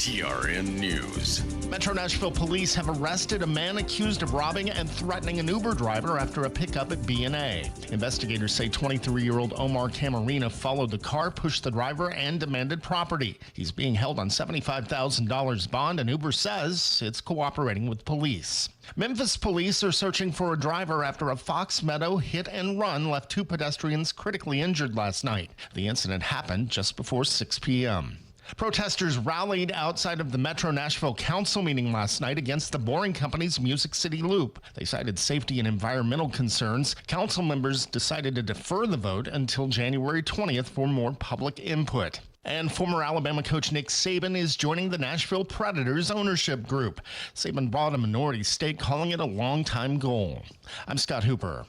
TRN News. Metro Nashville police have arrested a man accused of robbing and threatening an Uber driver after a pickup at B&A. Investigators say 23-year-old Omar Camarina followed the car, pushed the driver, and demanded property. He's being held on $75,000 bond, and Uber says it's cooperating with police. Memphis police are searching for a driver after a Fox Meadow hit and run left two pedestrians critically injured last night. The incident happened just before 6 p.m. Protesters rallied outside of the Metro Nashville Council meeting last night against the Boring Company's Music City Loop. They cited safety and environmental concerns. Council members decided to defer the vote until January 20th for more public input. And former Alabama coach Nick Saban is joining the Nashville Predators ownership group. Saban bought a minority stake, calling it a long-time goal. I'm Scott Hooper.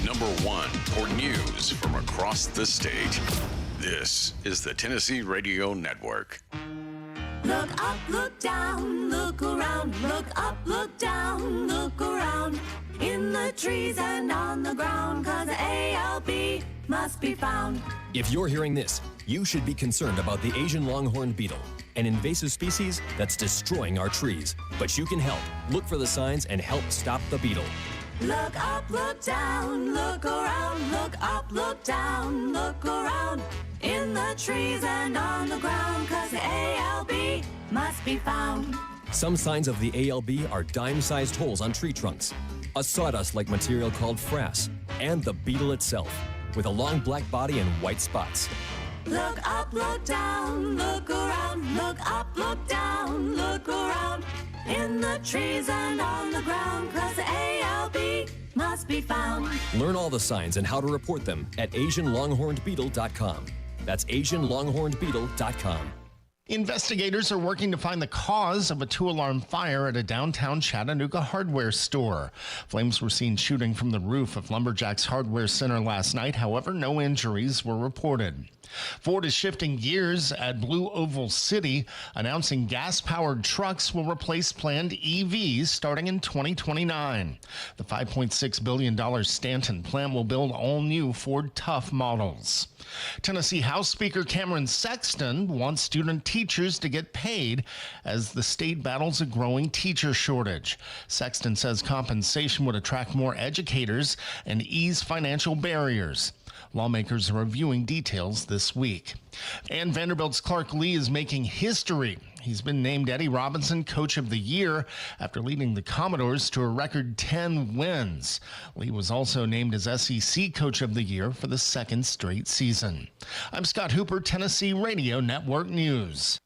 Number one for news from across the state. This is the Tennessee Radio Network. Look up, look down, look around, look up, look down, look around. In the trees and on the ground, 'cause the ALB must be found. If you're hearing this, you should be concerned about the Asian longhorn beetle, an invasive species that's destroying our trees. But you can help. Look for the signs and help stop the beetle. Look up, look down, look around, look up, look down, look around. In the trees and on the ground, 'cause the ALB must be found. Some signs of the ALB are dime-sized holes on tree trunks, a sawdust-like material called frass, and the beetle itself, with a long black body and white spots. Look up, look down, look around, look up, look down, look around. In the trees and on the ground, 'cause the ALB must be found. Learn all the signs and how to report them at AsianLonghornedBeetle.com. That's AsianLonghornedBeetle.com. Investigators are working to find the cause of a two-alarm fire at a downtown Chattanooga hardware store. Flames were seen shooting from the roof of Lumberjack's Hardware Center last night. However, no injuries were reported. Ford is shifting gears at Blue Oval City, announcing gas-powered trucks will replace planned EVs starting in 2029. The $5.6 billion Stanton plant will build all-new Ford Tough models. Tennessee House Speaker Cameron Sexton wants student teachers to get paid as the state battles a growing teacher shortage. Sexton says compensation would attract more educators and ease financial barriers. Lawmakers are reviewing details this week. And Vanderbilt's Clark Lee is making history. He's been named Eddie Robinson Coach of the Year after leading the Commodores to a record 10 wins. Lee was also named as SEC Coach of the Year for the second straight season. I'm Scott Hooper, Tennessee Radio Network News.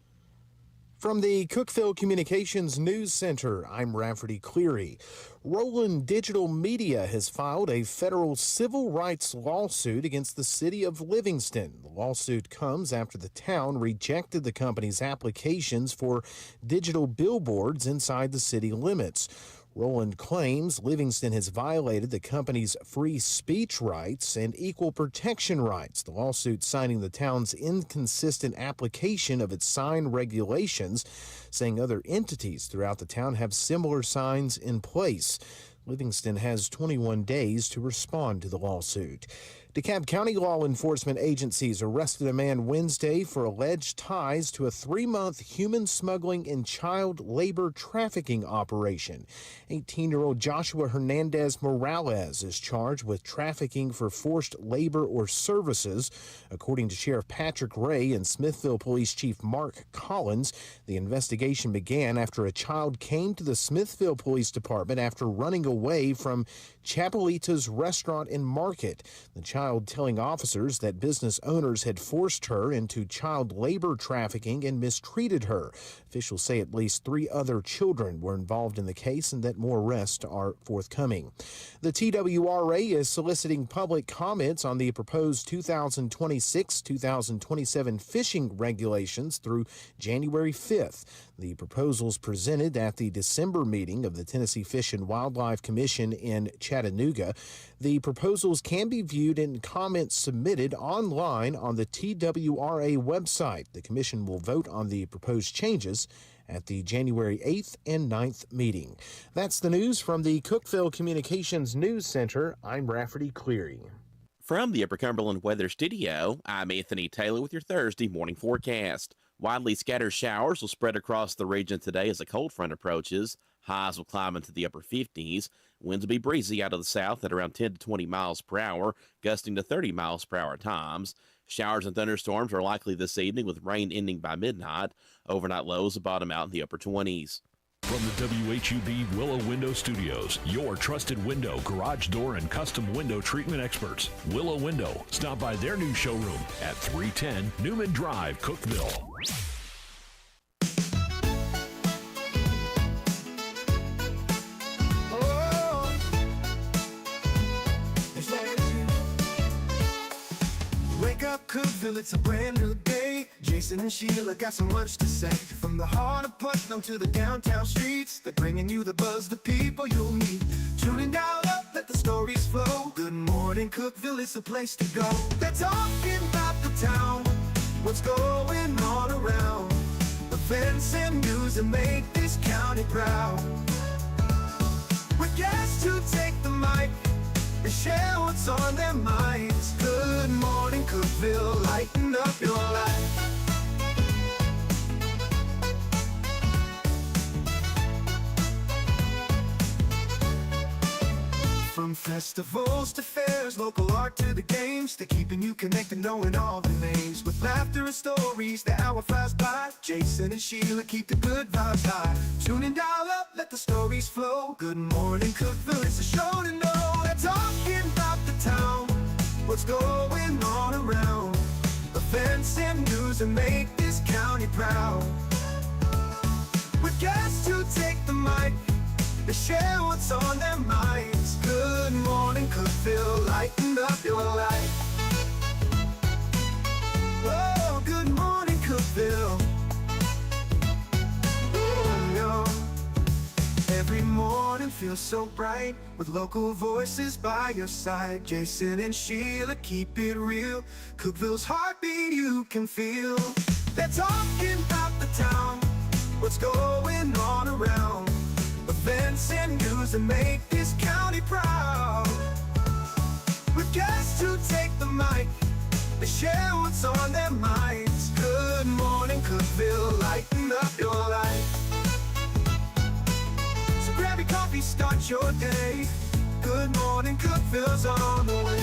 From the Cookeville Communications News Center, I'm Rafferty Cleary. Roland Digital Media has filed a federal civil rights lawsuit against the city of Livingston. The lawsuit comes after the town rejected the company's applications for digital billboards inside the city limits. Roland claims Livingston has violated the company's free speech rights and equal protection rights. The lawsuit citing the town's inconsistent application of its sign regulations, saying other entities throughout the town have similar signs in place. Livingston has 21 days to respond to the lawsuit. DeKalb County law enforcement agencies arrested a man Wednesday for alleged ties to a 3-month human smuggling and child labor trafficking operation. 18-year-old Joshua Hernandez Morales is charged with trafficking for forced labor or services. According to Sheriff Patrick Ray and Smithville Police Chief Mark Collins, the investigation began after a child came to the Smithville Police Department after running away from Chapelita's restaurant and market. The child telling officers that business owners had forced her into child labor trafficking and mistreated her. Officials say at least 3 other children were involved in the case and that more arrests are forthcoming. The TWRA is soliciting public comments on the proposed 2026-2027 fishing regulations through January 5th. The proposals presented at the December meeting of the Tennessee Fish and Wildlife Commission in Chattanooga. The proposals can be viewed in comments submitted online on the TWRA website. The commission will vote on the proposed changes at the January 8th and 9th meeting. That's the news from the Cookeville Communications News Center. I'm Rafferty Cleary. From the Upper Cumberland Weather Studio, I'm Anthony Taylor with your Thursday morning forecast. Widely scattered showers will spread across the region today as a cold front approaches. Highs will climb into the upper 50s. Winds will be breezy out of the south at around 10 to 20 miles per hour, gusting to 30 miles per hour at times. Showers and thunderstorms are likely this evening with rain ending by midnight. Overnight lows will bottom out in the upper 20s. From the WHUB Willow Window Studios, your trusted window, garage door, and custom window treatment experts. Willow Window. Stop by their new showroom at 310 Newman Drive, Cookeville. Wake up, Cookeville, it's a brand new day. Jason and Sheila got so much to say. From the heart of Putnam to the downtown streets, they're bringing you the buzz, the people you'll meet. Tuning dial up, let the stories flow. Good morning, Cookeville, it's the place to go. They're talking about the town, what's going on around. Events and news that make this county proud. With guests who take the mic, they share what's on their minds. Good morning, Cookeville, lighten up your life. From festivals to fairs, local art to the games, they're keeping you connected, knowing all the names. With laughter and stories, the hour flies by. Jason and Sheila keep the good vibes high. Tune and dial up, let the stories flow. Good morning, Cookeville, it's a show to know. They're talking about the town, what's going on around. Events and news that make this county proud. With guests who take the mic, they share what's on their minds. Good morning, Cookeville, lighten up your life. Oh, good morning, Cookeville. Every morning feels so bright with local voices by your side. Jason and Sheila keep it real. Cookeville's heartbeat you can feel. They're talking about the town, what's going on around. Events and news that make this county proud. With guests who take the mic, they share what's on their minds. Good morning, Cookeville, lighten up your life. So grab your coffee, start your day. Good morning, Cookeville's on the way.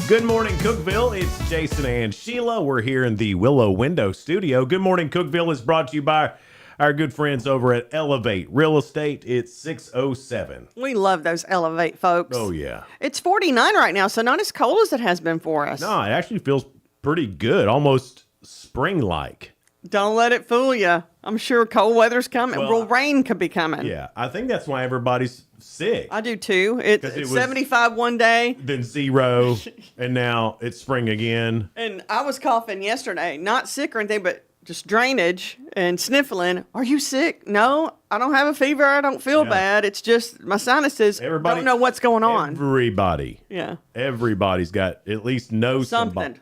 Good morning, Cookeville. It's Jason and Sheila. We're here in the Willow Window Studio. Good morning, Cookeville is brought to you by our good friends over at Elevate Real Estate. It's 607. We love those Elevate folks. Oh, yeah. It's 49 right now, so not as cold as it has been for us. No, it actually feels pretty good, almost spring-like. Don't let it fool you. I'm sure cold weather's coming. Well, rain could be coming. Yeah, I think that's why everybody's sick. I do too. It's 75 one day. Then 0, and now it's spring again. And I was coughing yesterday. Not sick or anything, but just drainage and sniffling. Are you sick? No, I don't have a fever. I don't feel bad. It's just my sinuses don't know what's going on. Everybody. Yeah. Everybody's got at least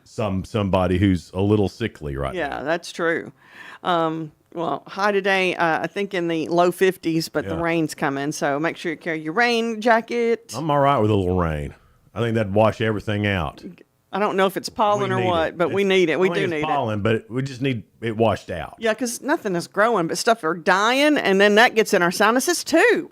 somebody who's a little sickly right now. Yeah, that's true. Well, high today, I think in the low 50s, but the rain's coming. So make sure you carry your rain jacket. I'm all right with a little rain. I think that'd wash everything out. I don't know if it's pollen or what, but we need it. We do need pollen, but we just need it washed out. Yeah, because nothing is growing, but stuff are dying, and then that gets in our sinuses too.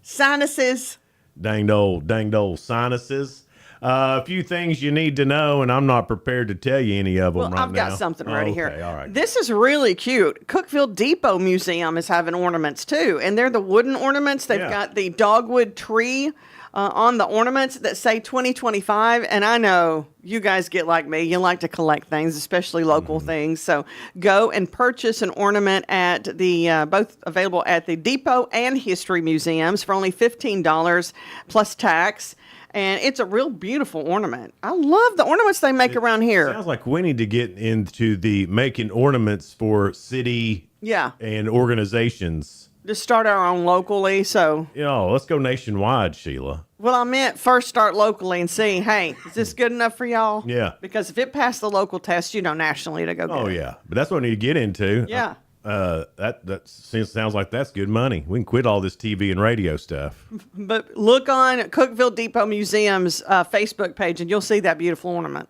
Sinuses. Danged old sinuses. A few things you need to know, and I'm not prepared to tell you any of them right now. I've got something ready here. All right. This is really cute. Cookeville Depot Museum is having ornaments too, and they're the wooden ornaments. They've got the dogwood tree on the ornaments that say 2025, and I know you guys get like me. You like to collect things, especially local things. So go and purchase an ornament at the both available at the Depot and History Museums for only $15 plus tax. And it's a real beautiful ornament. I love the ornaments they make around here. Sounds like we need to get into the making ornaments for city and organizations. Just start our own locally, so. Let's go nationwide, Sheila. Well, I meant first start locally and see, hey, is this good enough for y'all? Yeah. Because if it passed the local test, nationally to go get it. Oh, yeah. But that's what we need to get into. Yeah. That sounds like that's good money. We can quit all this TV and radio stuff. But look on Cookeville Depot Museum's Facebook page, and you'll see that beautiful ornament.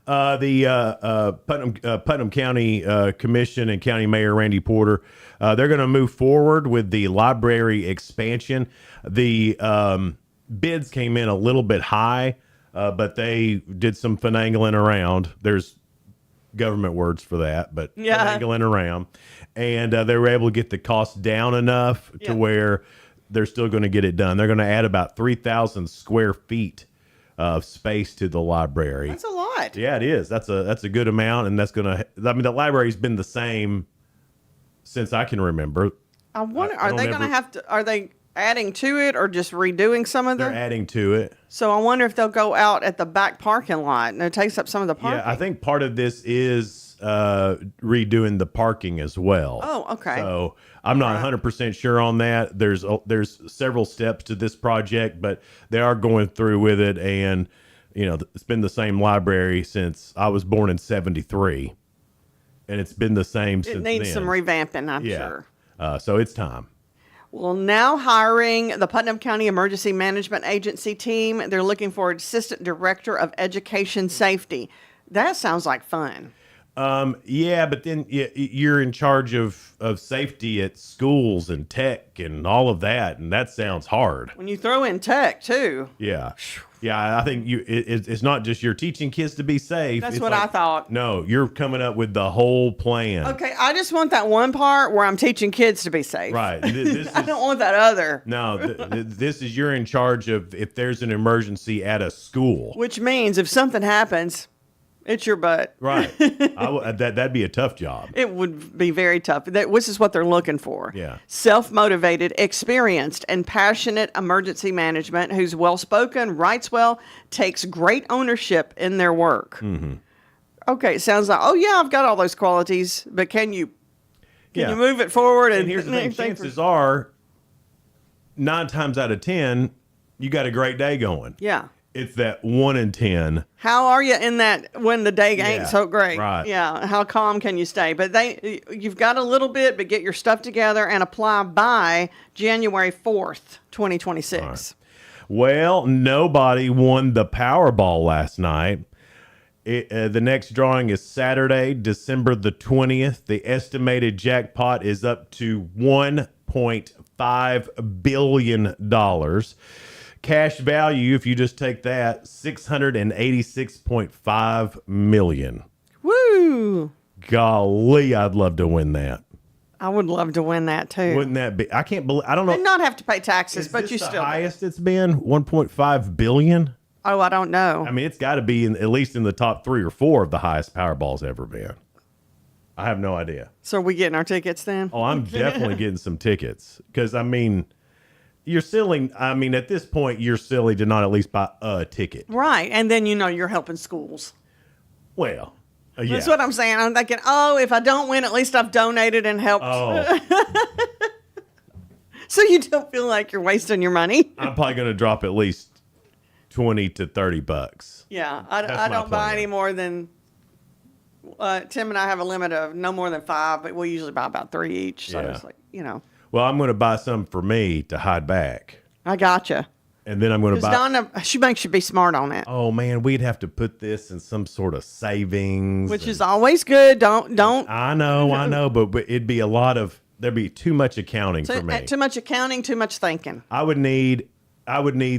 The Putnam County Commission and County Mayor Randy Porter, they're going to move forward with the library expansion. The bids came in a little bit high, but they did some finagling around. There's government words for that, but finagling around. And they were able to get the cost down enough to where they're still going to get it done. They're going to add about 3,000 square feet of space to the library. That's a lot. Yeah, it is. That's a good amount, and that's gonna. I mean, the library's been the same since I can remember. I wonder, are they going to have to? Are they adding to it or just redoing some of They're them? adding to it. So I wonder if they'll go out at the back parking lot and it takes up some of the parking. Yeah, I think part of this is redoing the parking as well. Oh, okay. So I'm not 100% sure on that. There's several steps to this project, but they are going through with it, and it's been the same library since I was born in '73, and it's been the same since then. It needs some revamping, I'm sure. So it's time. Well, now hiring the Putnam County Emergency Management Agency team. They're looking for Assistant Director of Education Safety. That sounds like fun. Yeah, but then you're in charge of safety at schools and tech and all of that, and that sounds hard. When you throw in tech, too. Yeah. Yeah, I think it's not just you're teaching kids to be safe. That's it's what I thought. No, you're coming up with the whole plan. Okay, I just want that one part where I'm teaching kids to be safe. Right. I don't want that other. No, this is you're in charge of if there's an emergency at a school. Which means if something happens, it's your butt. Right. That'd be a tough job. It would be very tough. This is what they're looking for. Yeah. Self-motivated, experienced, and passionate emergency management who's well-spoken, writes well, takes great ownership in their work. Mm-hmm. Okay, it sounds like, oh, yeah, I've got all those qualities, but can you move it forward? And here's the thing, chances are 9 times out of 10, you got a great day going. Yeah. It's that 1 in 10. How are you in that when the day ain't so great? Right. Yeah. How calm can you stay? But you've got a little bit, but get your stuff together and apply by January 4th, 2026. Right. Well, nobody won the Powerball last night. The next drawing is Saturday, December the 20th. The estimated jackpot is up to $1.5 billion. Cash value, if you just take that, $686.5 million. Woo! Golly, I'd love to win that. I would love to win that too. Wouldn't that be? I can't believe. I don't know. And not have to pay taxes, but you the still. Highest it's been 1.5 billion. Oh, I don't know. I mean, it's got to be at least in the top 3 or 4 of the highest Powerball's ever been. I have no idea. So are we getting our tickets then? Oh, I'm definitely getting some tickets because I mean. You're silly. I mean, at this point, you're silly to not at least buy a ticket. Right. And then, you're helping schools. Well, yeah. That's what I'm saying. I'm thinking, if I don't win, at least I've donated and helped. Oh. So you don't feel like you're wasting your money. I'm probably going to drop at least 20 to 30 bucks. Yeah. I don't buy any more than, Tim and I have a limit of no more than 5, but we usually buy about 3 each. So it's like, Well, I'm going to buy some for me to hide back. I gotcha. And then I'm going to buy. Donna, she makes you be smart on it. Oh man, we'd have to put this in some sort of savings, which is always good. Don't. I know, but it'd be a lot of. There'd be too much accounting for me. Too much accounting, too much thinking. I would need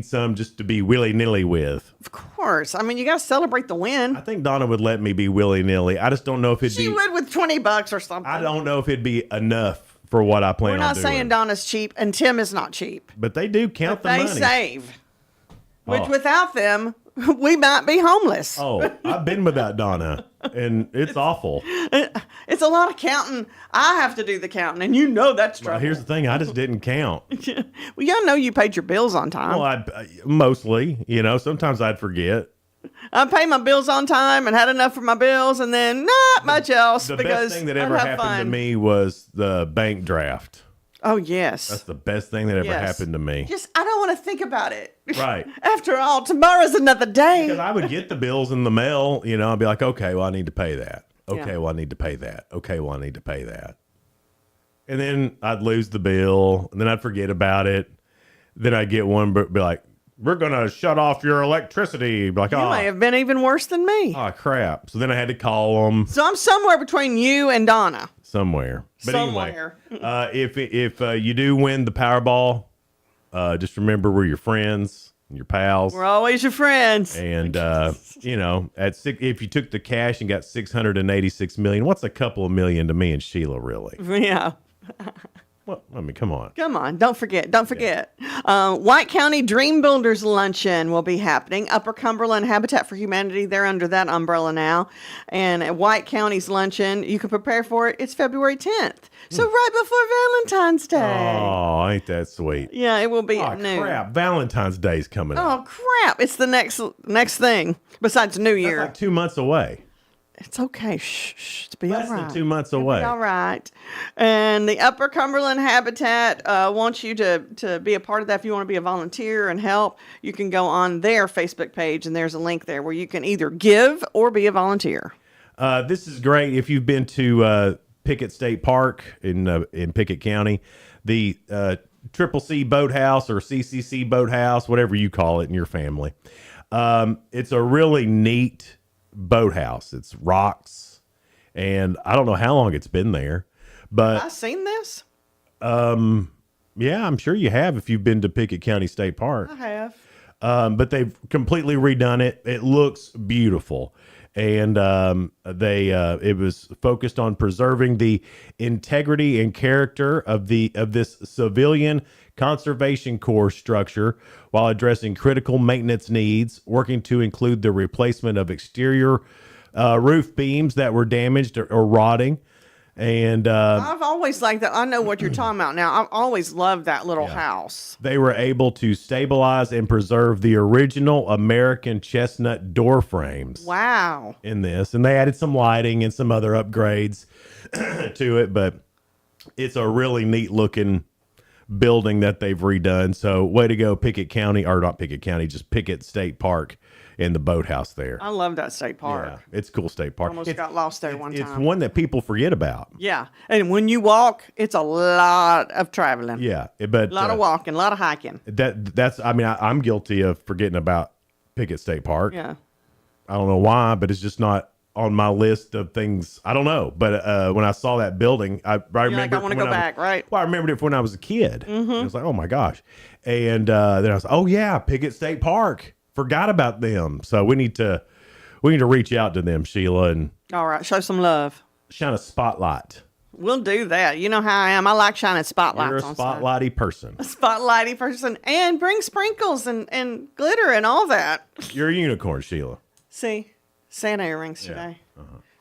some just to be willy-nilly with. Of course. I mean, you got to celebrate the win. I think Donna would let me be willy-nilly. I just don't know if She would with $20 or something. I don't know if it'd be enough for what I plan on doing. We're not saying Donna's cheap, and Tim is not cheap. But they do count the money. They save. Which without them, we might be homeless. Oh, I've been without Donna, and it's awful. It's a lot of counting. I have to do the counting, and that's trouble. Well, here's the thing. I just didn't count. Well, y'all know you paid your bills on time. Well, mostly, sometimes I'd forget. I pay my bills on time and had enough for my bills, and then not much else. The best thing that ever happened to me was the bank draft. Oh, yes. That's the best thing that ever happened to me. I don't want to think about it. Right. After all, tomorrow's another day. Because I would get the bills in the mail, I'd be like, okay, well, I need to pay that. Okay, well, I need to pay that. Okay, well, I need to pay that. and then I'd lose the bill, and then I'd forget about it. Then I'd get one, but be like, "We're gonna shut off your electricity." Be like, You oh, may have been even worse than me. oh crap! So then I had to call them So I'm somewhere between you and Donna. somewhere. But Somewhere. anyway, if you do win the Powerball, just remember we're your friends and your pals. We're always your friends. And if you took the cash and got 686 million, what's a couple of million to me and Sheila, really? Yeah. Well, I mean, come on. Come on, don't forget. White County Dream Builders Luncheon will be happening. Upper Cumberland Habitat for Humanity, they're under that umbrella now. And at White County's luncheon, you can prepare for it. It's February 10th. So right before Valentine's Day. Oh, ain't that sweet? Yeah, it will be Oh, at noon. crap. Valentine's Day's coming up. Oh, crap. It's the next thing besides New That's Year. like 2 months away. It's okay. Shh. It's be Less all right. than 2 months It'll away. be all right. And the Upper Cumberland Habitat wants you to be a part of that. If you want to be a volunteer and help, you can go on their Facebook page, and there's a link there where you can either give or be a volunteer. This is great. If you've been to Pickett State Park in Pickett County, the Triple C Boathouse or CCC Boathouse, whatever you call it in your family, it's a really neat boathouse. It's rocks, and I don't know how long it's been there, but I've seen this. yeah, I'm sure you have if you've been to Pickett County State Park. I have. But they've completely redone it. It looks beautiful. And it was focused on preserving the integrity and character of this civilian conservation corps structure while addressing critical maintenance needs, working to include the replacement of exterior roof beams that were damaged or rotting. And I've always liked that. I know what you're talking about now. I've always loved that little house. they were able to stabilize and preserve the original American chestnut door frames. Wow. In this, and they added some lighting and some other upgrades to it, but it's a really neat looking building that they've redone. So way to go, Pickett County, or not Pickett County, just Pickett State Park in the boathouse there. I love that state park. Yeah, it's a cool state park. Almost got lost there one It's time. one that people forget about. Yeah. And when you walk, it's a lot of traveling. Yeah, but A lot of walking, a lot of hiking. that's I mean, I'm guilty of forgetting about Pickett State Park. Yeah. I don't know why, but it's just not on my list of things. I don't know, but when I saw that building, I remember. Like, I want to go back, right? Well, I remembered it from when I was a kid. Mm-hmm. It was like, oh my gosh, and then I was, oh yeah, Pickett State Park. Forgot about them. So we need to reach out to them, Sheila, and All right. Show some love. shine a spotlight. We'll do that. You know how I am. I like shining spotlights. You're a on stuff. spotlighty person. Spotlighty person, and bring sprinkles and glitter and all that. You're a unicorn, Sheila. See, Santa earrings today.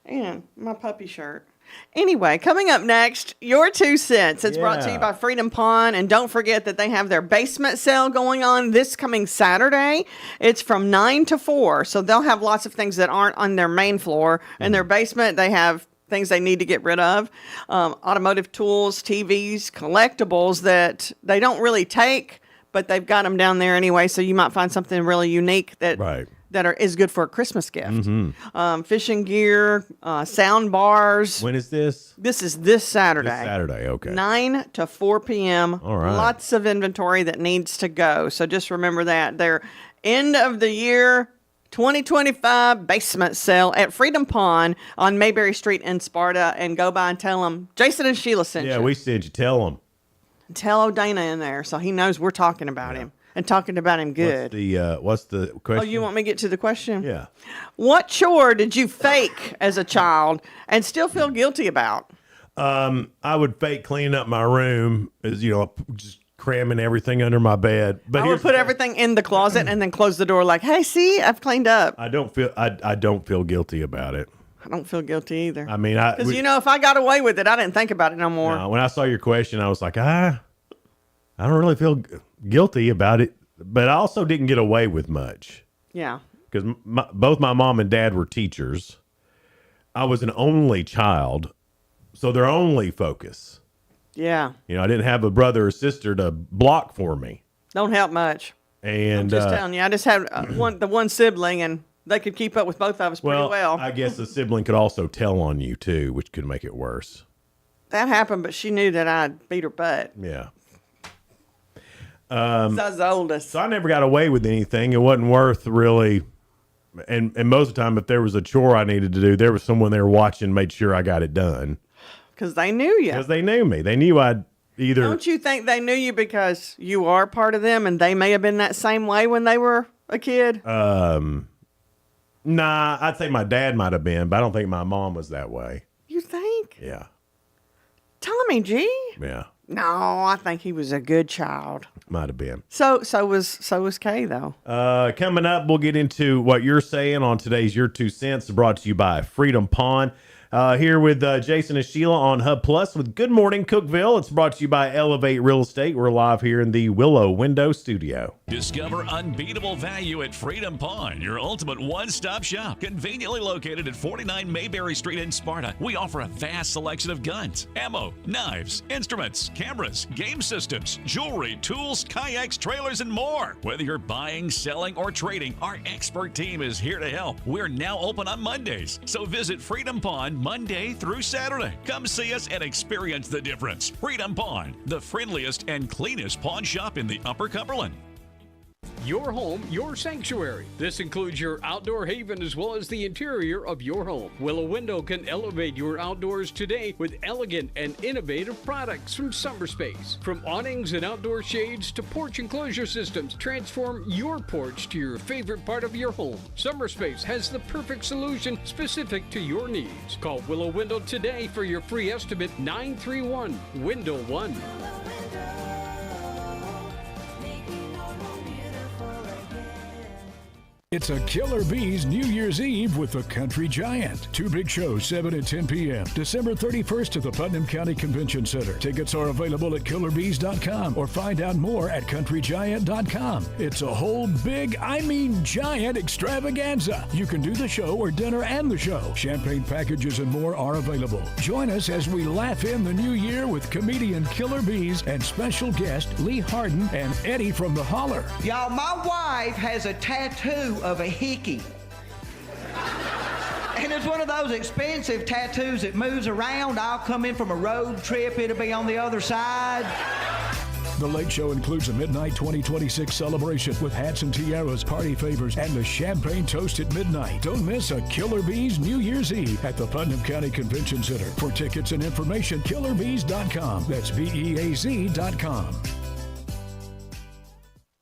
And my puppy shirt. Anyway, coming up next, your 2 cents. It's brought to you Yeah. by Freedom Pond. And don't forget that they have their basement sale going on this coming Saturday. It's from 9 to 4. So they'll have lots of things that aren't on their main floor. In their basement, they have things they need to get rid of, automotive tools, TVs, collectibles that they don't really take, but they've got them down there anyway. So you might find something really unique that Right. is good for a Christmas gift. Fishing gear, sound bars. When is this? This is this Saturday. This Saturday, okay. 9 to 4 p.m. All right. Lots of inventory that needs to go. So just remember that. Their end of the year 2025 basement sale at Freedom Pond on Mayberry Street in Sparta. And go by and tell them Jason and Sheila sent Yeah, you. we said you tell them. Tell O'Dana in there so he knows we're talking about him and talking about him good. What's the question? Oh, you want me to get to the question? Yeah. What chore did you fake as a child and still feel guilty about? I would fake cleaning up my room, as just cramming everything under my bed. But I would here's put the thing. everything in the closet and then close the door like, hey, see, I've cleaned up. I don't feel guilty about it. I don't feel guilty either. I mean, Because, if I got away with it, I didn't think about it no more. when I saw your question, I was like, I don't really feel guilty about it, but I also didn't get away with much Yeah. because both my mom and dad were teachers. I was an only child, so their only focus. Yeah. I didn't have a brother or sister to block for me. Don't help much. And I'm just telling you, I just had the one sibling, and they could keep up with both of us pretty well. I guess a sibling could also tell on you too, which could make it worse. that happened, but she knew that I'd beat her butt. Yeah. I was the oldest. So I never got away with anything. It wasn't worth really. And most of the time, if there was a chore I needed to do, there was someone there watching, made sure I got it done. Because they knew you. Because they knew me. They knew I'd either. Don't you think they knew you because you are part of them and they may have been that same way when they were a kid? Nah, I'd say my dad might have been, but I don't think my mom was that way. You think? Yeah. Tommy G? Yeah. No, I think he was a good child. Might have been. So was Kay, though. Coming up, we'll get into what you're saying on today's Your 2 Cents, brought to you by Freedom Pond. Here with Jason and Sheila on Hub Plus with Good Morning Cookeville. It's brought to you by Elevate Real Estate. We're live here in the Willow Window Studio. Discover unbeatable value at Freedom Pond, your ultimate one-stop shop. Conveniently located at 49 Mayberry Street in Sparta, we offer a vast selection of guns, ammo, knives, instruments, cameras, game systems, jewelry, tools, kayaks, trailers, and more. Whether you're buying, selling, or trading, our expert team is here to help. We're now open on Mondays, so visit Freedom Pond Monday through Saturday. Come see us and experience the difference. Freedom Pond, the friendliest and cleanest pawn shop in the Upper Cumberland. Your home, your sanctuary. This includes your outdoor haven as well as the interior of your home. Willow Window can elevate your outdoors today with elegant and innovative products from SummerSpace. From awnings and outdoor shades to porch enclosure systems, transform your porch to your favorite part of your home. SummerSpace has the perfect solution specific to your needs. Call Willow Window today for your free estimate, 931-WINDOW-1. It's a Killer Bees New Year's Eve with the Country Giant. Two big shows, 7 and 10 p.m. December 31st at the Putnam County Convention Center. Tickets are available at killerbees.com or find out more at countrygiant.com. It's a whole big, giant extravaganza. You can do the show or dinner and the show. Champagne packages and more are available. Join us as we laugh in the new year with comedian Killer Bees and special guest Lee Harden and Eddie from the Holler. Y'all, my wife has a tattoo of a hickey. And it's one of those expensive tattoos that moves around. I'll come in from a road trip, it'll be on the other side. The Late Show includes a midnight 2026 celebration with hats and tiaras, party favors, and a champagne toast at midnight. Don't miss a Killer Bees New Year's Eve at the Putnam County Convention Center. For tickets and information, killerbees.com. That's BEAZ.com.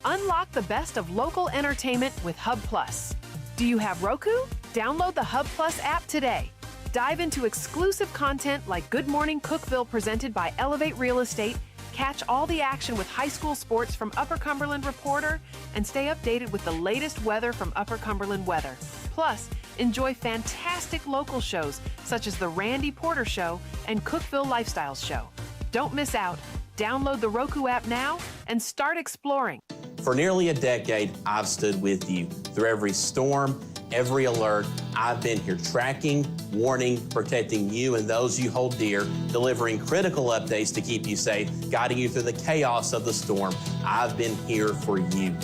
Unlock the best of local entertainment with Hub Plus. Do you have Roku? Download the Hub Plus app today. Dive into exclusive content like Good Morning Cookeville presented by Elevate Real Estate, catch all the action with high school sports from Upper Cumberland Reporter, and stay updated with the latest weather from Upper Cumberland Weather. Plus, enjoy fantastic local shows such as The Randy Porter Show and Cookeville Lifestyles Show. Don't miss out. Download the Roku app now and start exploring. For nearly a decade, I've stood with you. Through every storm, every alert, I've been here tracking, warning, protecting you and those you hold dear, delivering critical updates to keep you safe, guiding you through the chaos of the storm. I've been here for you.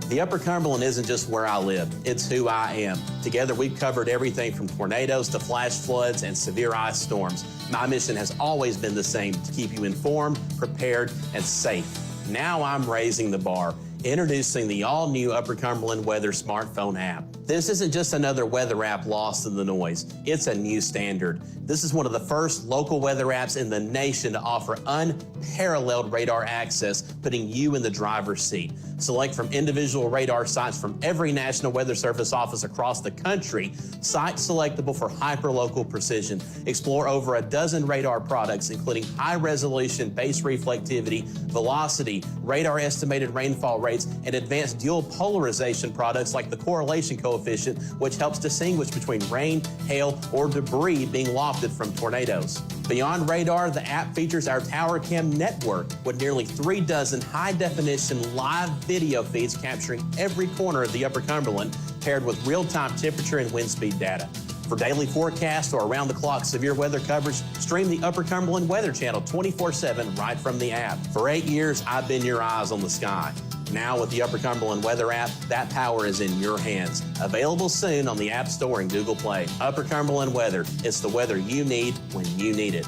The Upper Cumberland isn't just where I live, it's who I am. Together, we've covered everything from tornadoes to flash floods and severe ice storms. My mission has always been the same, to keep you informed, prepared, and safe. Now I'm raising the bar, introducing the all-new Upper Cumberland Weather smartphone app. This isn't just another weather app lost in the noise. It's a new standard. This is one of the first local weather apps in the nation to offer unparalleled radar access, putting you in the driver's seat. Select from individual radar sites from every National Weather Service office across the country, sites selectable for hyper-local precision. Explore over a dozen radar products, including high-resolution base reflectivity, velocity, radar estimated rainfall rates, and advanced dual polarization products like the correlation coefficient, which helps distinguish between rain, hail, or debris being lofted from tornadoes. Beyond radar, the app features our Tower Cam network with nearly 3 dozen high-definition live video feeds capturing every corner of the Upper Cumberland, paired with real-time temperature and wind speed data. For daily forecasts or around-the-clock severe weather coverage, stream the Upper Cumberland Weather Channel 24/7 right from the app. For 8 years, I've been your eyes on the sky. Now with the Upper Cumberland Weather app, that power is in your hands. Available soon on the App Store and Google Play. Upper Cumberland Weather. It's the weather you need when you need it.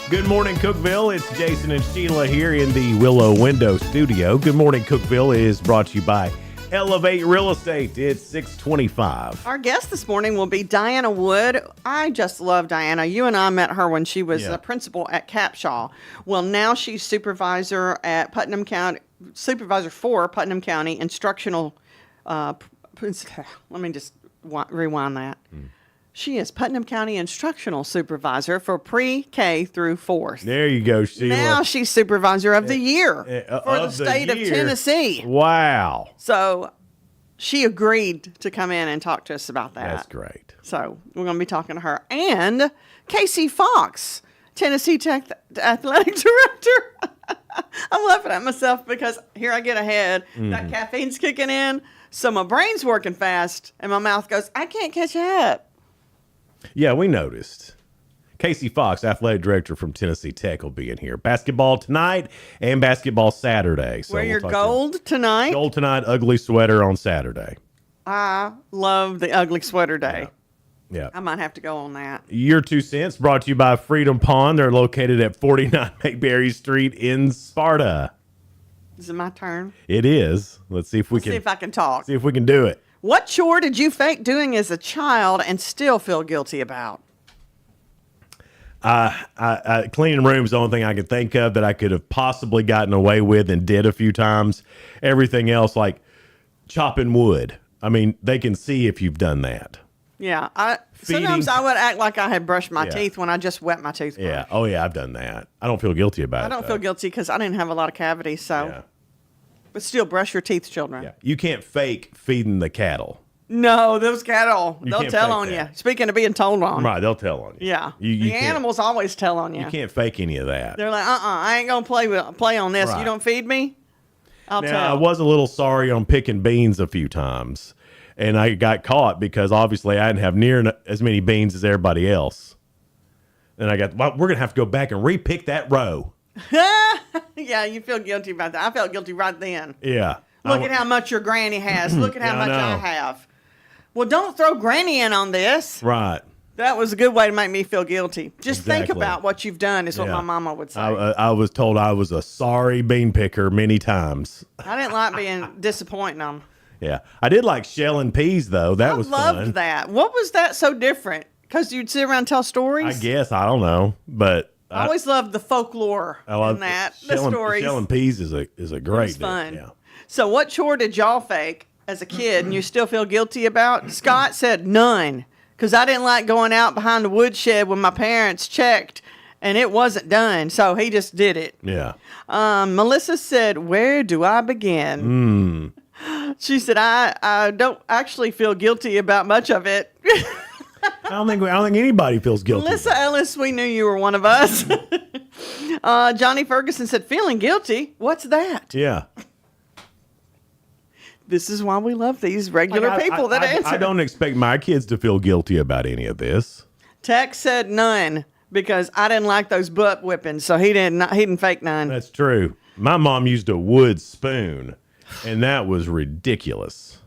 Good morning, Cookeville. It's Jason and Sheila here in the Willow Window Studio. Good morning, Cookeville is brought to you by Elevate Real Estate. It's 625. Our guest this morning will be Diana Wood. I just love Diana. You and I met her when she was a principal at Capshaw. Well, now she's supervisor at Putnam County, supervisor for Putnam County Instructional. Let me just rewind that. She is Putnam County Instructional Supervisor for pre-K through 4th. There you go, Sheila. Now she's Supervisor of the Year for the state of Tennessee. Wow. So she agreed to come in and talk to us about that. That's great. So we're going to be talking to her. And Casey Fox, Tennessee Tech Athletic Director. I'm laughing at myself because here I get ahead. That caffeine's kicking in. So my brain's working fast and my mouth goes, I can't catch up. Yeah, we noticed. Casey Fox, athletic director from Tennessee Tech, will be in here. Basketball tonight and basketball Saturday. So Wear your gold tonight. Gold tonight, ugly sweater on Saturday. I love the ugly sweater day. Yeah. I might have to go on that. Your 2 cents brought to you by Freedom Pond. They're located at 49 Mayberry Street in Sparta. Is it my turn? It is. Let's see if we can. See if I can talk. See if we can do it. What chore did you fake doing as a child and still feel guilty about? Cleaning rooms, the only thing I could think of that I could have possibly gotten away with and did a few times. Everything else, like chopping wood. I mean, they can see if you've done that. Yeah. Sometimes I would act like I had brushed my teeth when I just wet my toothbrush. Yeah. Oh, yeah, I've done that. I don't feel guilty about it. I don't feel guilty because I didn't have a lot of cavities, so. Yeah. But still, brush your teeth, children. Yeah. You can't fake feeding the cattle. No, those cattle, You they'll can't tell fake on that. you. Speaking of being told on. Right, they'll tell on you. Yeah. You the can't- animals always tell on you. You can't fake any of that. They're like, I ain't going to play on this. Right. You don't feed me? I'll Now, tell. I was a little sorry on picking beans a few times, and I got caught because obviously I didn't have near as many beans as everybody else. And we're going to have to go back and repick that row. Yeah, you feel guilty about that. I felt guilty right then. Yeah. Look at how much your granny has. Look at how Yeah, I much I know. have. Well, don't throw granny in on this. Right. That was a good way to make me feel guilty. Just think Exactly. about what you've done is what Yeah. my mama would say. I was told I was a sorry bean picker many times. I didn't like being disappointing them. Yeah. I did like shelling peas, though. That was I loved fun. that. What was that so different? Because you'd sit around and tell stories? I guess. I don't know. But I always loved the folklore in that. The stories. Shelling peas is a great It's fun. deal. Yeah. So what chore did y'all fake as a kid and you still feel guilty about? Scott said none, because I didn't like going out behind the woodshed when my parents checked and it wasn't done. So he just did it. Yeah. Melissa said, where do I begin? She said, I don't actually feel guilty about much of it. I don't think anybody feels guilty. Melissa Ellis, we knew you were one of us. Johnny Ferguson said, feeling guilty? What's that? Yeah. This is why we love these regular people that answer. I don't expect my kids to feel guilty about any of this. Tex said none because I didn't like those butt whippings, so he didn't fake none. That's true. My mom used a wood spoon, and that was ridiculous.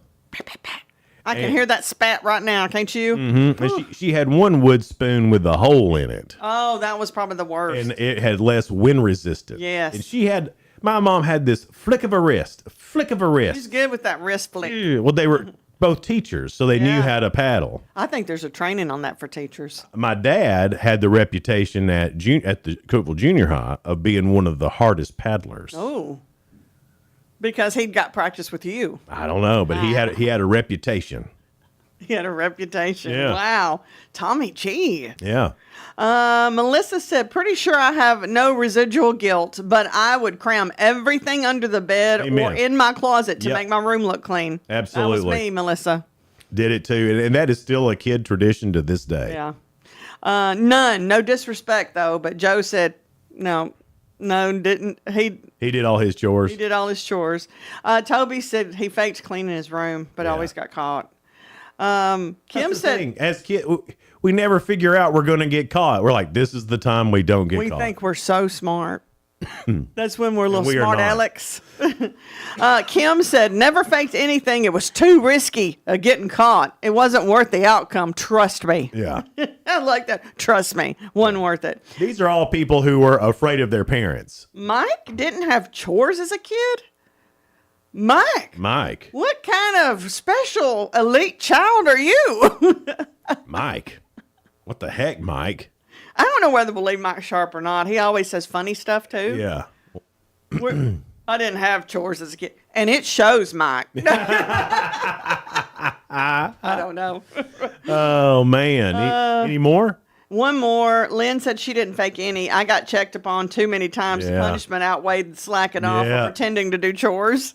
I can hear that spat right now, can't you? Mm-hmm. And she had one wood spoon with a hole in it, Oh, that was probably the worst. and it had less wind resistance. Yes. And my mom had this flick of a wrist. He's good with that wrist flick. Yeah, well, they were both teachers, so they knew how to paddle. I think there's a training on that for teachers. My dad had the reputation at the Cookeville Junior High of being one of the hardest paddlers. Oh, because he'd got practice with you. I don't know, but he had a reputation. He had a reputation. Yeah. Wow. Tommy G. Yeah. Melissa said, pretty sure I have no residual guilt, but I would cram everything under the bed Amen. or in my closet to Yep. make my room look clean. Absolutely. That was me, Melissa. Did it too, and that is still a kid tradition to this day. Yeah. None. No disrespect, though, but Joe said, no, didn't. He He did all his chores. He did all his chores. Toby said he faked cleaning his room, but always got caught. Kim That's the said, thing. As kid, we never figure out we're going to get caught. We're like, this is the time we don't get we caught. think we're so smart. That's when we're little we are smart not. Alex. Kim said, never faked anything. It was too risky of getting caught. It wasn't worth the outcome. Trust me. Yeah. I like that. Trust me. Wasn't worth it. These are all people who were afraid of their parents. Mike didn't have chores as a kid? Mike. What kind of special elite child are you? Mike. What the heck, Mike? I don't know whether to believe Mike Sharp or not. He always says funny stuff too. Yeah. I didn't have chores as a kid. And it shows, Mike. I don't know. Oh, man. Any more? One more. Lynn said she didn't fake any. I got checked upon too many times. The Yeah. punishment outweighed the slacking off Yeah. or pretending to do chores.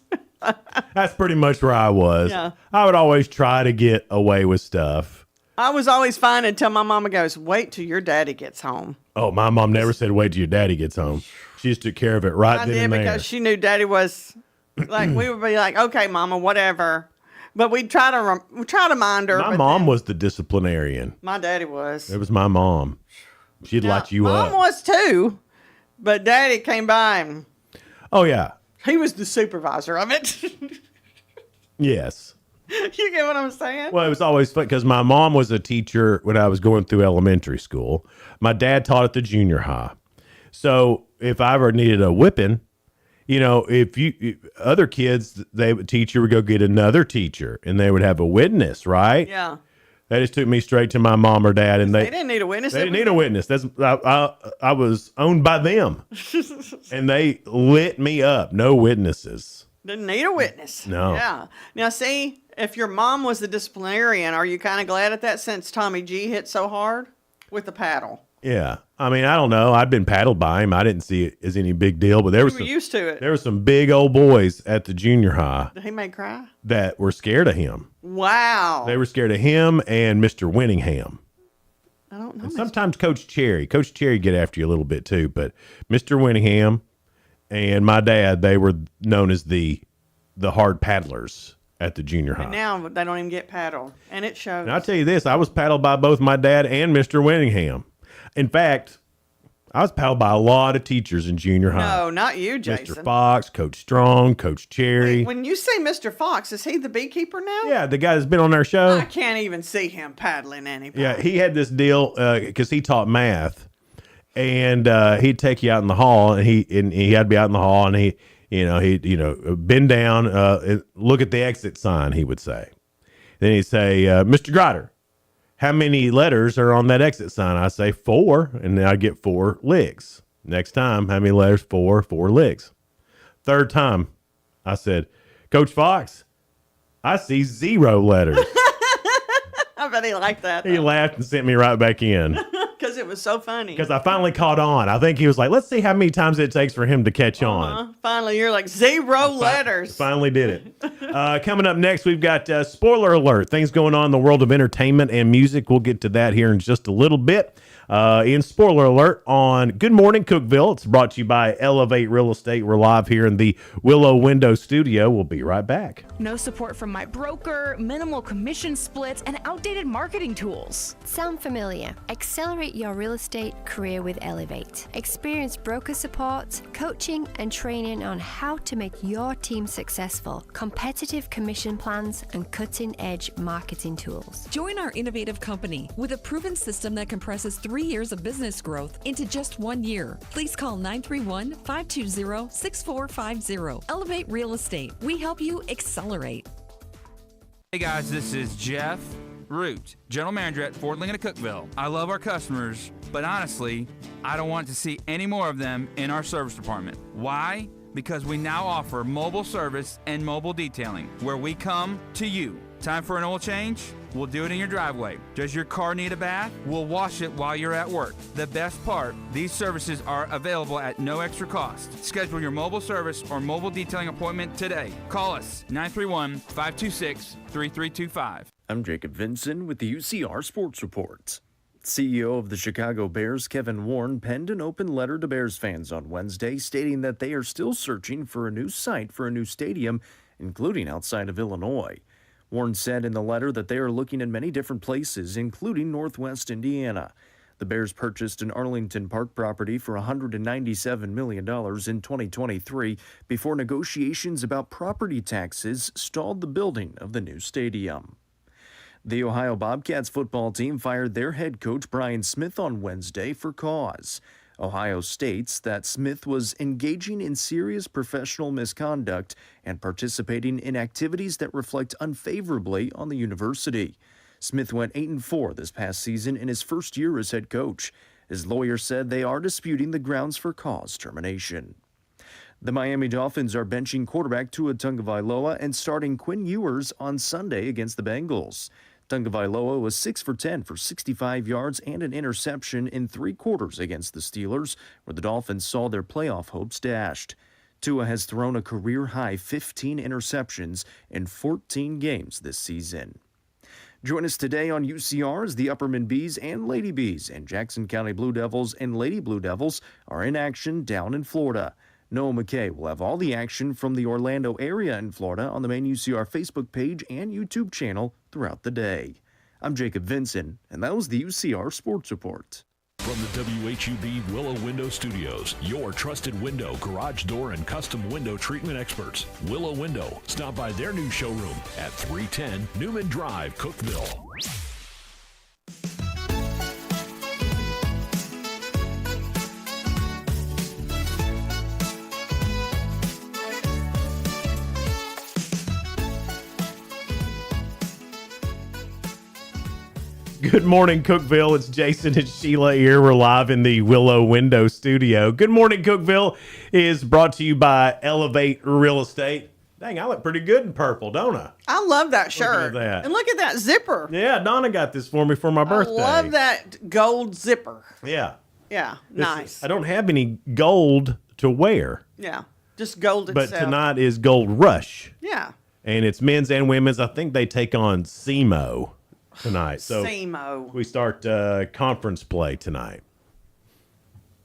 That's pretty much where I was. Yeah. I would always try to get away with stuff. I was always fine until my mama goes, wait till your daddy gets home. Oh, my mom never said, wait till your daddy gets home. She just took care of it right I then did and there. because she knew daddy was like, we would be like, okay, mama, whatever. But we'd try to mind her. My but mom then was the disciplinarian. my daddy was. It was my mom. She'd light you Mom up. was too, but daddy came by and Oh, yeah. he was the supervisor of it. Yes. You get what I'm saying? Well, it was always fun because my mom was a teacher when I was going through elementary school. My dad taught at the junior high. So if I ever needed a whipping, you know, other kids, teacher would go get another teacher and they would have a witness, right? Yeah. They just took me straight to my mom or dad, and They didn't need a witness. They didn't need a witness. I was owned by them, and they lit me up. No witnesses. Didn't need a witness. No. Yeah. Now, see, if your mom was the disciplinarian, are you kind of glad at that since Tommy G hit so hard with the paddle? Yeah. I mean, I don't know. I'd been paddled by him. I didn't see it as any big deal, but there was You were used to it. There were some big old boys at the junior high Did he make cry? that were scared of him. Wow. They were scared of him and Mr. Winningham. I don't know. And sometimes Coach Cherry get after you a little bit too, but Mr. Winningham and my dad, they were known as the hard paddlers at the junior high. And now they don't even get paddle, and it shows. And I'll tell you this, I was paddled by both my dad and Mr. Winningham. In fact, I was paddled by a lot of teachers in junior high. No, not you, Jason. Mr. Fox, Coach Strong, Coach Cherry. When you say Mr. Fox, is he the beekeeper now? Yeah, the guy that's been on our show. I can't even see him paddling anybody. Yeah, he had this deal because he taught math, and he'd take you out in the hall, and he had to be out in the hall, and he'd bend down, look at the exit sign. He would say, then he'd say, Mr. Grider, how many letters are on that exit sign? I say 4, and then I get 4 licks. Next time, how many letters? 4 licks. Third time, I said, Coach Fox, I see 0 letters. I bet he liked that. He laughed and sent me right back in. Because it was so funny. Because I finally caught on. I think he was like, let's see how many times it takes for him to catch on. Finally, you're like 0 letters. Finally did it. Coming up next, we've got spoiler alert. Things going on in the world of entertainment and music. We'll get to that here in just a little bit. In spoiler alert on Good Morning Cookeville. It's brought to you by Elevate Real Estate. We're live here in the Willow Window Studio. We'll be right back. No support from my broker, minimal commission splits, and outdated marketing tools. Sound familiar? Accelerate your real estate career with Elevate. Experience broker support, coaching, and training on how to make your team successful, competitive commission plans, and cutting-edge marketing tools. Join our innovative company with a proven system that compresses 3 years of business growth into just 1 year. Please call 931-520-6450. Elevate Real Estate. We help you accelerate. Hey guys, this is Jeff Root, General Manager at Ford Lincoln of Cookeville. I love our customers, but honestly, I don't want to see any more of them in our service department. Why? Because we now offer mobile service and mobile detailing, where we come to you. Time for an oil change? We'll do it in your driveway. Does your car need a bath? We'll wash it while you're at work. The best part, these services are available at no extra cost. Schedule your mobile service or mobile detailing appointment today. Call us 931-526-3325. I'm Jacob Vinson with the UCR Sports Reports. CEO of the Chicago Bears, Kevin Warren, penned an open letter to Bears fans on Wednesday stating that they are still searching for a new site for a new stadium, including outside of Illinois. Warren said in the letter that they are looking at many different places, including Northwest Indiana. The Bears purchased an Arlington Park property for $197 million in 2023 before negotiations about property taxes stalled the building of the new stadium. The Ohio Bobcats football team fired their head coach Brian Smith on Wednesday for cause. Ohio states that Smith was engaging in serious professional misconduct and participating in activities that reflect unfavorably on the university. Smith went 8-4 this past season in his first year as head coach. His lawyer said they are disputing the grounds for cause termination. The Miami Dolphins are benching quarterback Tua Tagovailoa and starting Quinn Ewers on Sunday against the Bengals. Tagovailoa was 6 for 10 for 65 yards and an interception in 3 quarters against the Steelers, where the Dolphins saw their playoff hopes dashed. Tua has thrown a career-high 15 interceptions in 14 games this season. Join us today on UCR's the Upperman Bees and Lady Bees, and Jackson County Blue Devils and Lady Blue Devils are in action down in Florida. Noah McKay will have all the action from the Orlando area in Florida on the main UCR Facebook page and YouTube channel throughout the day. I'm Jacob Vinson, and that was the UCR Sports Report. From the WHUB Willow Window Studios, your trusted window, garage door, and custom window treatment experts. Willow Window. Stop by their new showroom at 310 Newman Drive, Cookeville. Good morning, Cookeville. It's Jason and Sheila here. We're live in the Willow Window Studio. Good morning, Cookeville is brought to you by Elevate Real Estate. Dang, I look pretty good in purple, don't I? I love that shirt. at that. And look at that zipper. Yeah, Donna got this for me for my birthday. I love that gold zipper. Yeah. Yeah, nice. I don't have any gold to wear, Yeah, just gold but itself. tonight is Gold Rush. Yeah. And it's men's and women's. I think they take on SEMO tonight. So SEMO. we start conference play tonight.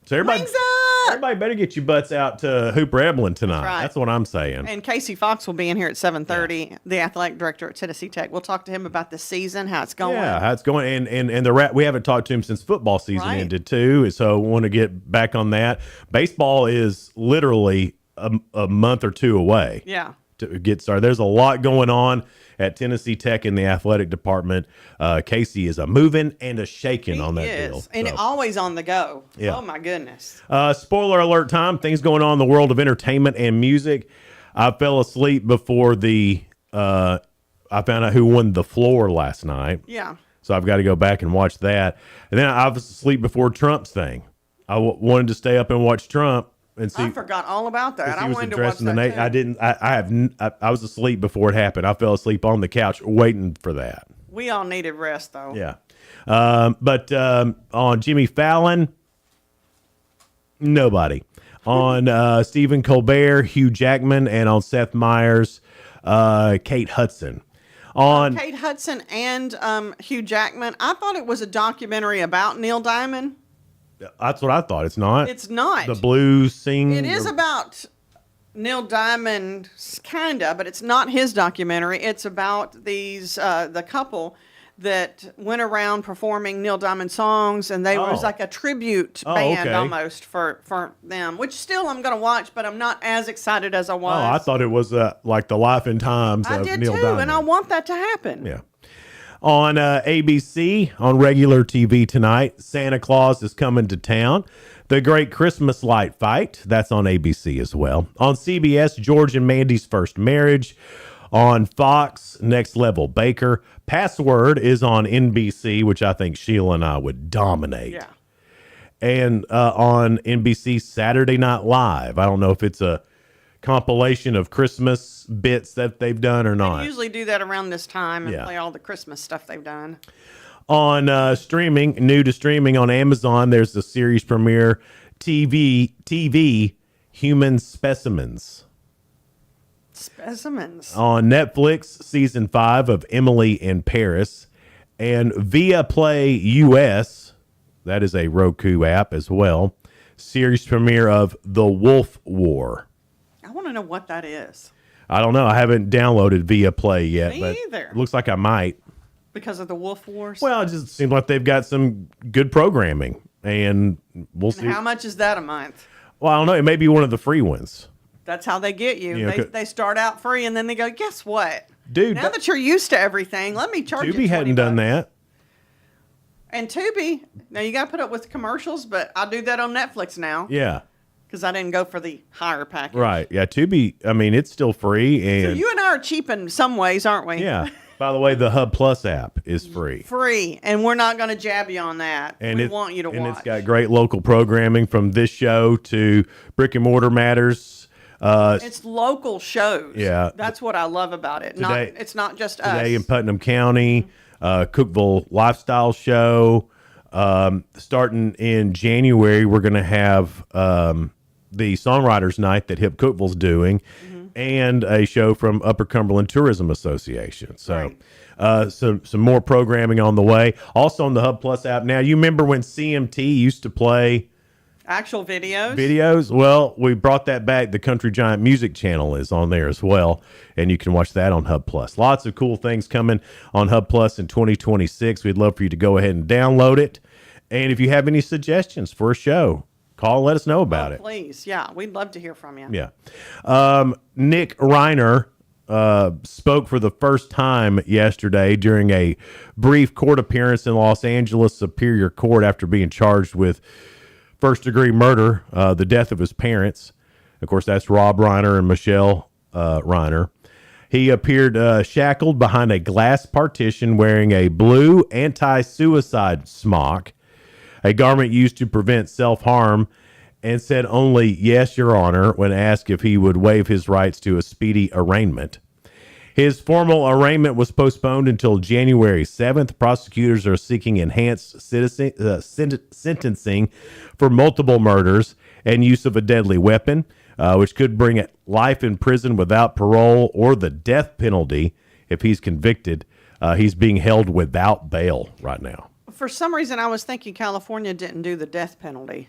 So everybody better get your butts out to Hooper Eblin tonight. Right. That's what I'm saying. And Casey Fox will be in here at 7:30, the athletic director at Tennessee Tech. We'll talk to him about the season, how it's going. Yeah, how it's going. And we haven't talked to him since football season Right. ended too. So want to get back on that. Baseball is literally a month or two away. Yeah. To get started. There's a lot going on at Tennessee Tech in the athletic department. Casey is a moving and a shaking on that deal. And So, always on the go. Yeah. Oh, my goodness. spoiler alert time. Things going on in the world of entertainment and music. I fell asleep before I found out who won the floor last night. Yeah. So I've got to go back and watch that. And then I was asleep before Trump's thing. I wanted to stay up and watch Trump and see. I forgot all about that. I He was wanted to watch addressing the that nation. I didn't. I was asleep before it happened. I fell asleep on the couch waiting for that. We all needed rest, though. Yeah. But on Jimmy Fallon, nobody. On Stephen Colbert, Hugh Jackman, and on Seth Meyers, Kate Hudson. On Kate Hudson and Hugh Jackman. I thought it was a documentary about Neil Diamond. that's what I thought. It's not. It's not. The blues sing. It is about Neil Diamond, kinda, but it's not his documentary. It's about these the couple that went around performing Neil Diamond songs, and they was like a tribute band okay. almost for them. Which still I'm gonna watch, but I'm not as excited as I was. Oh, I thought it was like the life and times I of did Neil too, Diamond. and I want that to happen. Yeah. On ABC, on regular TV tonight, Santa Claus is coming to town. The Great Christmas Light Fight, that's on ABC as well. On CBS, George and Mandy's First Marriage. On Fox, Next Level Baker. Password is on NBC, which I think Sheila and I would dominate. Yeah. And on NBC, Saturday Night Live. I don't know if it's a compilation of Christmas bits that they've done or not. They usually do that around this time and Yeah. play all the Christmas stuff they've done. On streaming, new to streaming on Amazon, there's the series premiere TV Human Specimens. Specimens. On Netflix, season 5 of Emily in Paris. And via Play US, that is a Roku app as well, series premiere of The Wolf War. I want to know what that is. I don't know. I haven't downloaded via Play yet, Me but either. it looks like I might. Because of the Wolf Wars? Well, it just seems like they've got some good programming, and we'll see. And how much is that a month? Well, I don't know. It may be one of the free ones. That's how they get you. You know, They start out free, and then they go, guess what? Dude, now that you're used to everything, let me charge you Tubi hadn't done that. And Tubi, now you got to put up with commercials, but I do that on Netflix now. Yeah. Because I didn't go for the higher package. Right. Yeah. Tubi, I mean, it's still free. So And you and I are cheap in some ways, aren't we? yeah. By the way, the Hub Plus app is free. Free. And we're not going to jab you on that. And we want you to and watch. it's got great local programming from this show to Brick and Mortar Matters. It's local shows. Yeah. That's what I love about it. Today- It's not just Today us. in Putnam County, Cookeville Lifestyle Show. Starting in January, we're going to have the Songwriters Night that Hip Cookeville's doing, and a show from Upper Cumberland Tourism Association. So, some more programming on the way. Also on the Hub Plus app. Now, you remember when CMT used to play Actual videos? videos? Well, we brought that back. The Country Giant Music Channel is on there as well, and you can watch that on Hub Plus. Lots of cool things coming on Hub Plus in 2026. We'd love for you to go ahead and download it. And if you have any suggestions for a show, call and let us know about it. Please. Yeah. We'd love to hear from you. Yeah. Nick Reiner spoke for the first time yesterday during a brief court appearance in Los Angeles Superior Court after being charged with first-degree murder, the death of his parents. Of course, that's Rob Reiner and Michelle Reiner. He appeared shackled behind a glass partition wearing a blue anti-suicide smock, a garment used to prevent self-harm, and said only, "Yes, Your Honor," when asked if he would waive his rights to a speedy arraignment. His formal arraignment was postponed until January 7th. Prosecutors are seeking enhanced sentencing for multiple murders and use of a deadly weapon, which could bring it life in prison without parole or the death penalty if he's convicted. He's being held without bail right now. For some reason, I was thinking California didn't do the death penalty.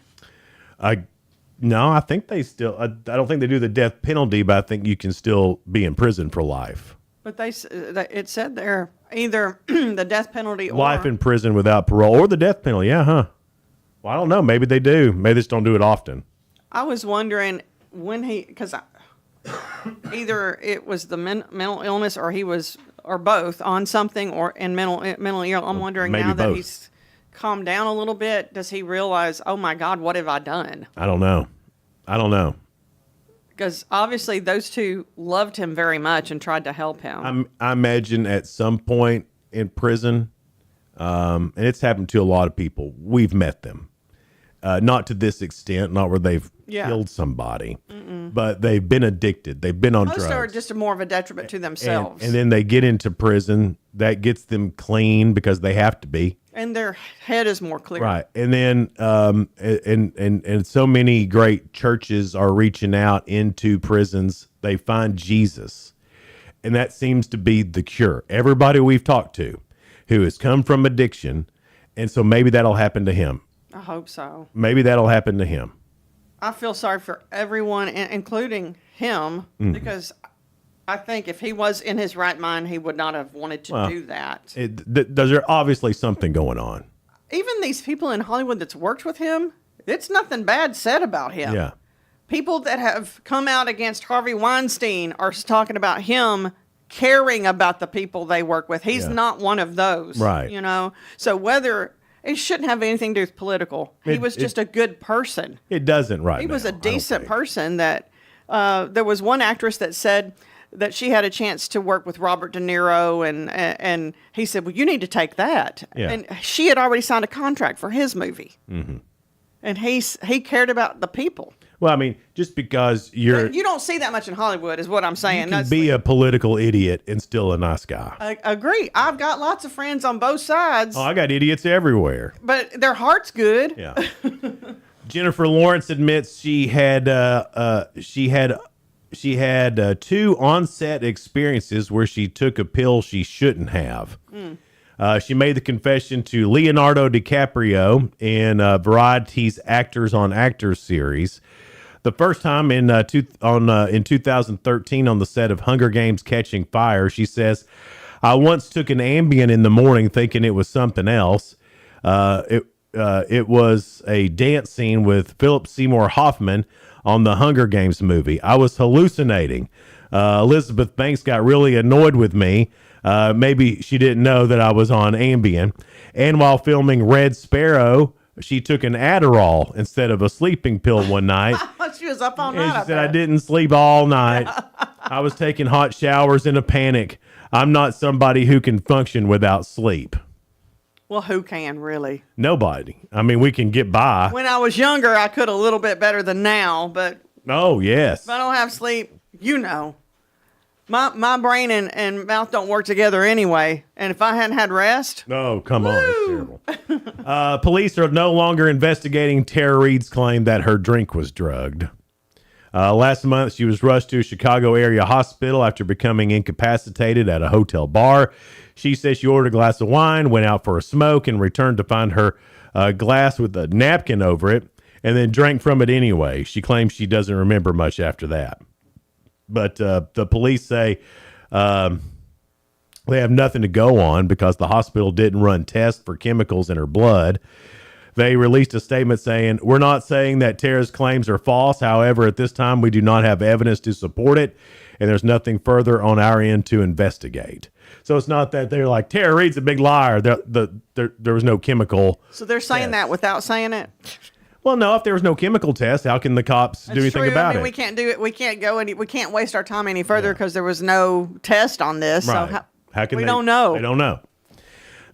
No, I think they still. I don't think they do the death penalty, but I think you can still be in prison for life. But it said there either the death penalty or Life in prison without parole or the death penalty. Yeah, huh? Well, I don't know. Maybe they do. Maybe they just don't do it often. I was wondering when because either it was the mental illness or he was or both on something or in mental ill. I'm wondering maybe now that both. he's calmed down a little bit, does he realize, oh my God, what have I done? I don't know. Because obviously those two loved him very much and tried to help him. I imagine at some point in prison, and it's happened to a lot of people. We've met them. Not to this extent, not where they've killed somebody, but they've been addicted. They've been on Most drugs. are just more of a detriment to themselves. And then they get into prison. That gets them clean because they have to be. And their head is more clear. Right. And then and so many great churches are reaching out into prisons. They find Jesus. And that seems to be the cure. Everybody we've talked to who has come from addiction, and so maybe that'll happen to him. I hope so. Maybe that'll happen to him. I feel sorry for everyone, including him, because I think if he was in his right mind, he would not have wanted to do that. There's obviously something going on. Even these people in Hollywood that's worked with him, it's nothing bad said about him. Yeah. People that have come out against Harvey Weinstein are talking about him caring about the people they work with. He's not one of those. Right. You know? So whether it shouldn't have anything to do with political. He was just a good person. It doesn't right He now, was I a don't decent think. person that there was one actress that said that she had a chance to work with Robert De Niro and he said, well, you need to take that. Yeah. And she had already signed a contract for his movie. Mm-hmm. And he cared about the people. Well, I mean, just because you You don't see that much in Hollywood is what I'm saying. can be a political idiot and still a nice guy. I agree. I've got lots of friends on both sides, Oh, I got idiots everywhere. but their heart's good. Yeah. Jennifer Lawrence admits she had two on-set experiences where she took a pill she shouldn't have. She made the confession to Leonardo DiCaprio in Variety's Actors on Actors series. The first time in 2013 on the set of Hunger Games Catching Fire, she says, I once took an Ambien in the morning thinking it was something else. It was a dance scene with Philip Seymour Hoffman on the Hunger Games movie. I was hallucinating. Elizabeth Banks got really annoyed with me. Maybe she didn't know that I was on Ambien. And while filming Red Sparrow, she took an Adderall instead of a sleeping pill one night. She was up all And night. she said, I didn't sleep all night. I was taking hot showers in a panic. I'm not somebody who can function without sleep. Well, who can really? Nobody. I mean, we can get by. When I was younger, I could a little bit better than now, but Oh, yes. if I don't have sleep, my brain and mouth don't work together anyway. And if I hadn't had rest, Oh, come on. It's terrible. Police are no longer investigating Tara Reid's claim that her drink was drugged. Last month, she was rushed to a Chicago area hospital after becoming incapacitated at a hotel bar. She says she ordered a glass of wine, went out for a smoke, and returned to find her glass with a napkin over it, and then drank from it anyway. She claims she doesn't remember much after that. But the police say they have nothing to go on because the hospital didn't run tests for chemicals in her blood. They released a statement saying, we're not saying that Tara's claims are false. However, at this time, we do not have evidence to support it, and there's nothing further on our end to investigate. So it's not that they're like, Tara Reid's a big liar. There was no chemical. so they're saying that without saying it. Well, no, if there was no chemical test, how can the cops do anything about I mean, it? we can't do it. We can't go any. We can't waste our time any further because there was no test on this. Right. So How can we they? don't know. They don't know.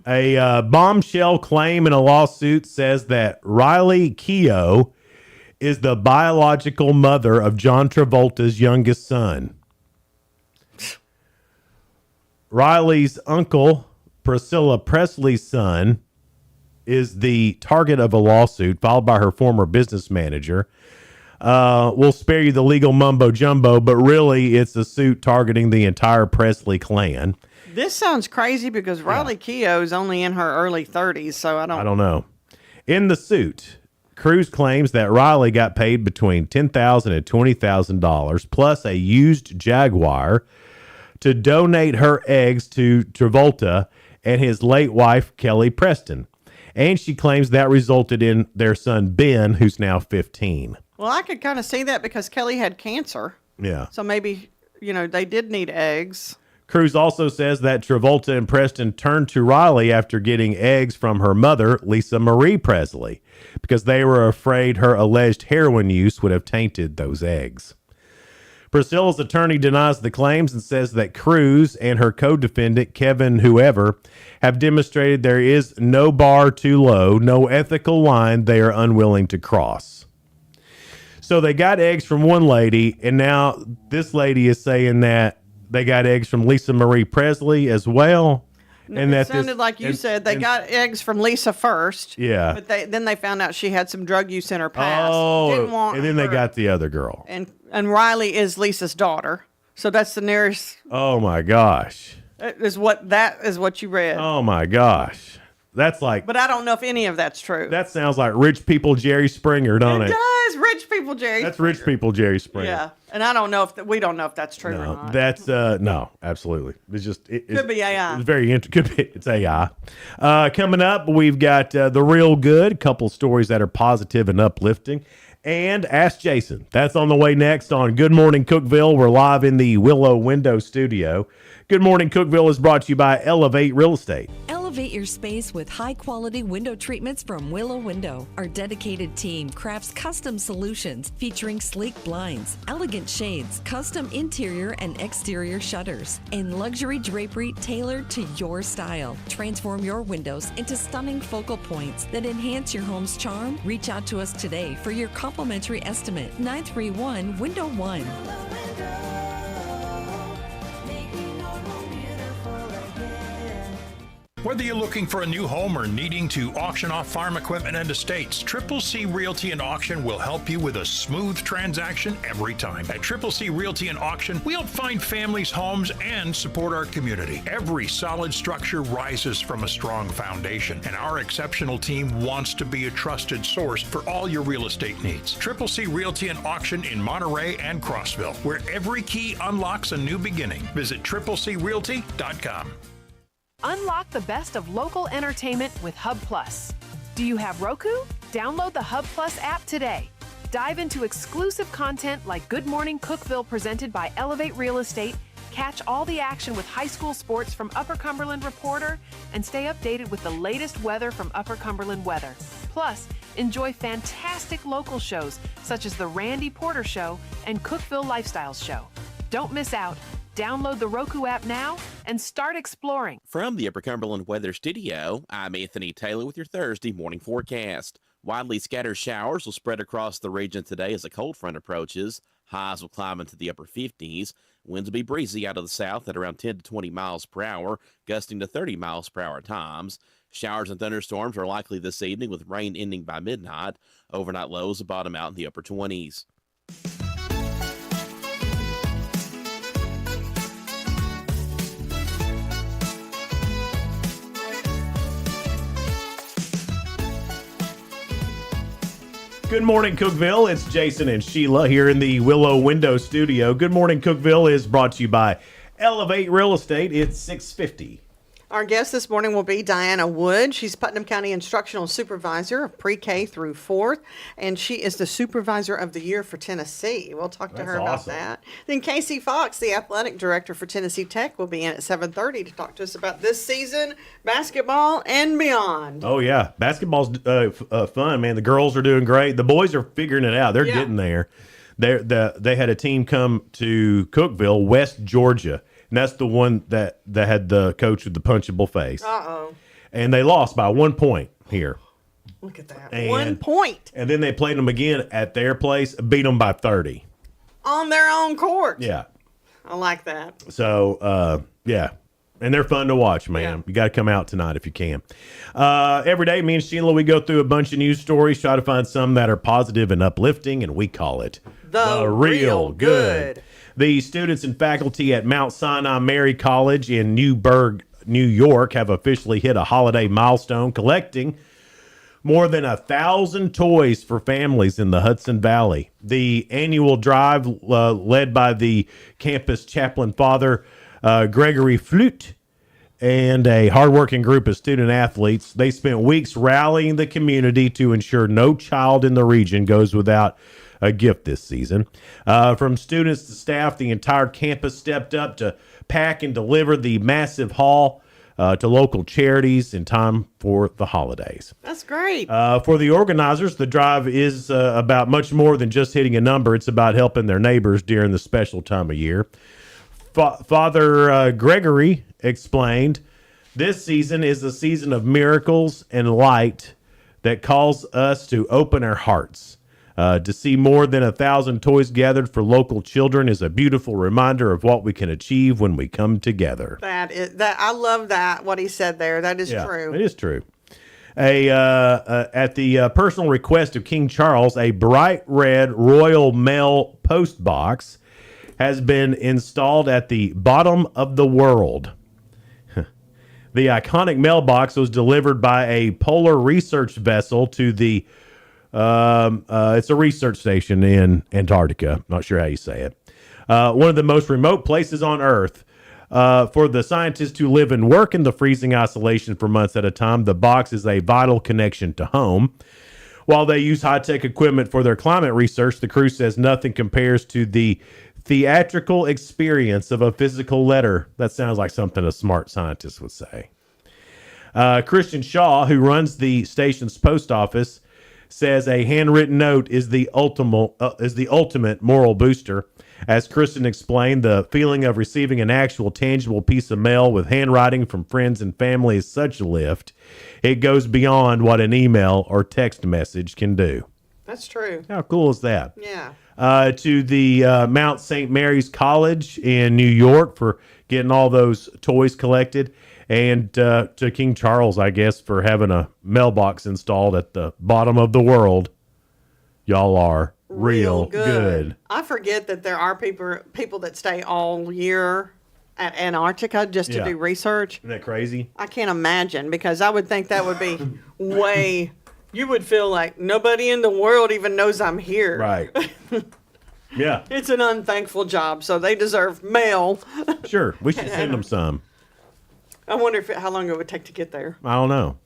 A bombshell claim in a lawsuit says that Riley Keough is the biological mother of John Travolta's youngest son. Riley's uncle, Priscilla Presley's son, is the target of a lawsuit filed by her former business manager. We'll spare you the legal mumbo jumbo, but really it's a suit targeting the entire Presley clan. This sounds crazy because Riley Keough is only in her early 30s, so I don't know. In the suit, Cruz claims that Riley got paid between $10,000 and $20,000 plus a used Jaguar to donate her eggs to Travolta and his late wife, Kelly Preston. And she claims that resulted in their son, Ben, who's now 15. Well, I could kind of see that because Kelly had cancer. Yeah. So maybe, they did need eggs. Cruz also says that Travolta and Preston turned to Riley after getting eggs from her mother, Lisa Marie Presley, because they were afraid her alleged heroin use would have tainted those eggs. Priscilla's attorney denies the claims and says that Cruz and her co-defendant, Kevin whoever, have demonstrated there is no bar too low, no ethical line they are unwilling to cross. So they got eggs from one lady, and now this lady is saying that they got eggs from Lisa Marie Presley as well. And it sounded like you said they got eggs from Lisa first. Yeah. But then they found out she had some drug use in her past. Oh, and then they got the other girl. And Riley is Lisa's daughter. So that's the nearest. Oh, my gosh. That is what you read. Oh, my gosh. That's like. But I don't know if any of that's true. That sounds like rich people Jerry Springer, don't it? It does. Rich people Jerry. That's rich people Jerry Springer. Yeah. And I don't know if we don't know if that's true or not. That's no, absolutely. It's just could be AI. It's very could be it's AI. Coming up, we've got the real good, couple stories that are positive and uplifting, and Ask Jason. That's on the way next on Good Morning Cookeville. We're live in the Willow Window Studio. Good Morning Cookeville is brought to you by Elevate Real Estate. Elevate your space with high-quality window treatments from Willow Window. Our dedicated team crafts custom solutions featuring sleek blinds, elegant shades, custom interior and exterior shutters, and luxury drapery tailored to your style. Transform your windows into stunning focal points that enhance your home's charm. Reach out to us today for your complimentary estimate. 931-Window 1. Whether you're looking for a new home or needing to auction off farm equipment and estates, Triple C Realty and Auction will help you with a smooth transaction every time. At Triple C Realty and Auction, we help find families, homes, and support our community. Every solid structure rises from a strong foundation, and our exceptional team wants to be a trusted source for all your real estate needs. Triple C Realty and Auction in Monterey and Crossville, where every key unlocks a new beginning. Visit triplecrealty.com. Unlock the best of local entertainment with Hub Plus. Do you have Roku? Download the Hub Plus app today. Dive into exclusive content like Good Morning Cookeville presented by Elevate Real Estate, catch all the action with high school sports from Upper Cumberland Reporter, and stay updated with the latest weather from Upper Cumberland Weather. Plus, enjoy fantastic local shows such as The Randy Porter Show and Cookeville Lifestyles Show. Don't miss out. Download the Roku app now and start exploring. From the Upper Cumberland Weather Studio, I'm Anthony Taylor with your Thursday morning forecast. Widely scattered showers will spread across the region today as a cold front approaches. Highs will climb into the upper 50s. Winds will be breezy out of the south at around 10 to 20 miles per hour, gusting to 30 miles per hour at times. Showers and thunderstorms are likely this evening with rain ending by midnight. Overnight lows will bottom out in the upper 20s. Good morning, Cookeville. It's Jason and Sheila here in the Willow Window Studio. Good morning, Cookeville is brought to you by Elevate Real Estate. It's 650. Our guest this morning will be Diana Wood. She's Putnam County Instructional Supervisor of Pre-K through 4th, and she is the Supervisor of the Year for Tennessee. We'll talk to her about that. Then Casey Fox, the Athletic Director for Tennessee Tech, will be in at 7:30 to talk to us about this season, basketball, and beyond. Oh, yeah. Basketball's fun, man. The girls are doing great. The boys are figuring it out. They're getting there. They had a team come to Cookeville, West Georgia. And that's the one that had the coach with the punchable face. Uh-oh. And they lost by 1 point here. Look at that. 1 point. And then they played them again at their place, beat them by 30. On their own court. Yeah. I like that. So, yeah. And they're fun to watch, man. Yeah. You got to come out tonight if you can. Every day, me and Sheila, we go through a bunch of news stories, try to find some that are positive and uplifting, and we call it The Real Good. The students and faculty at Mount Sinai Mary College in Newburgh, New York, have officially hit a holiday milestone, collecting more than 1,000 toys for families in the Hudson Valley. The annual drive, led by the campus chaplain, Father Gregory Flute, and a hardworking group of student athletes, they spent weeks rallying the community to ensure no child in the region goes without a gift this season. From students to staff, the entire campus stepped up to pack and deliver the massive haul to local charities in time for the holidays. That's great. For the organizers, the drive is about much more than just hitting a number. It's about helping their neighbors during the special time of year. Father Gregory explained, this season is a season of miracles and light that calls us to open our hearts. To see more than 1,000 toys gathered for local children is a beautiful reminder of what we can achieve when we come together. I love that, what he said there. That is true. It is true. At the personal request of King Charles, a bright red Royal Mail post box has been installed at the bottom of the world. The iconic mailbox was delivered by a polar research vessel to the it's a research station in Antarctica. Not sure how you say it. One of the most remote places on Earth. For the scientists who live and work in the freezing isolation for months at a time, the box is a vital connection to home. While they use high-tech equipment for their climate research, the crew says nothing compares to the theatrical experience of a physical letter. That sounds like something a smart scientist would say. Christian Shaw, who runs the station's post office, says a handwritten note is the ultimate moral booster. As Kristen explained, the feeling of receiving an actual tangible piece of mail with handwriting from friends and family is such a lift. It goes beyond what an email or text message can do. That's true. How cool is that? Yeah. To the Mount St. Mary's College in New York for getting all those toys collected. And to King Charles, I guess, for having a mailbox installed at the bottom of the world. Y'all are real good. I forget that there are people that stay all year at Antarctica just to do research. Isn't that crazy? I can't imagine, because I would think that would be way... You would feel like nobody in the world even knows I'm here. Right. Yeah. It's an unthankful job, so they deserve mail. Sure. We should send them some. I wonder how long it would take to get there. I don't know.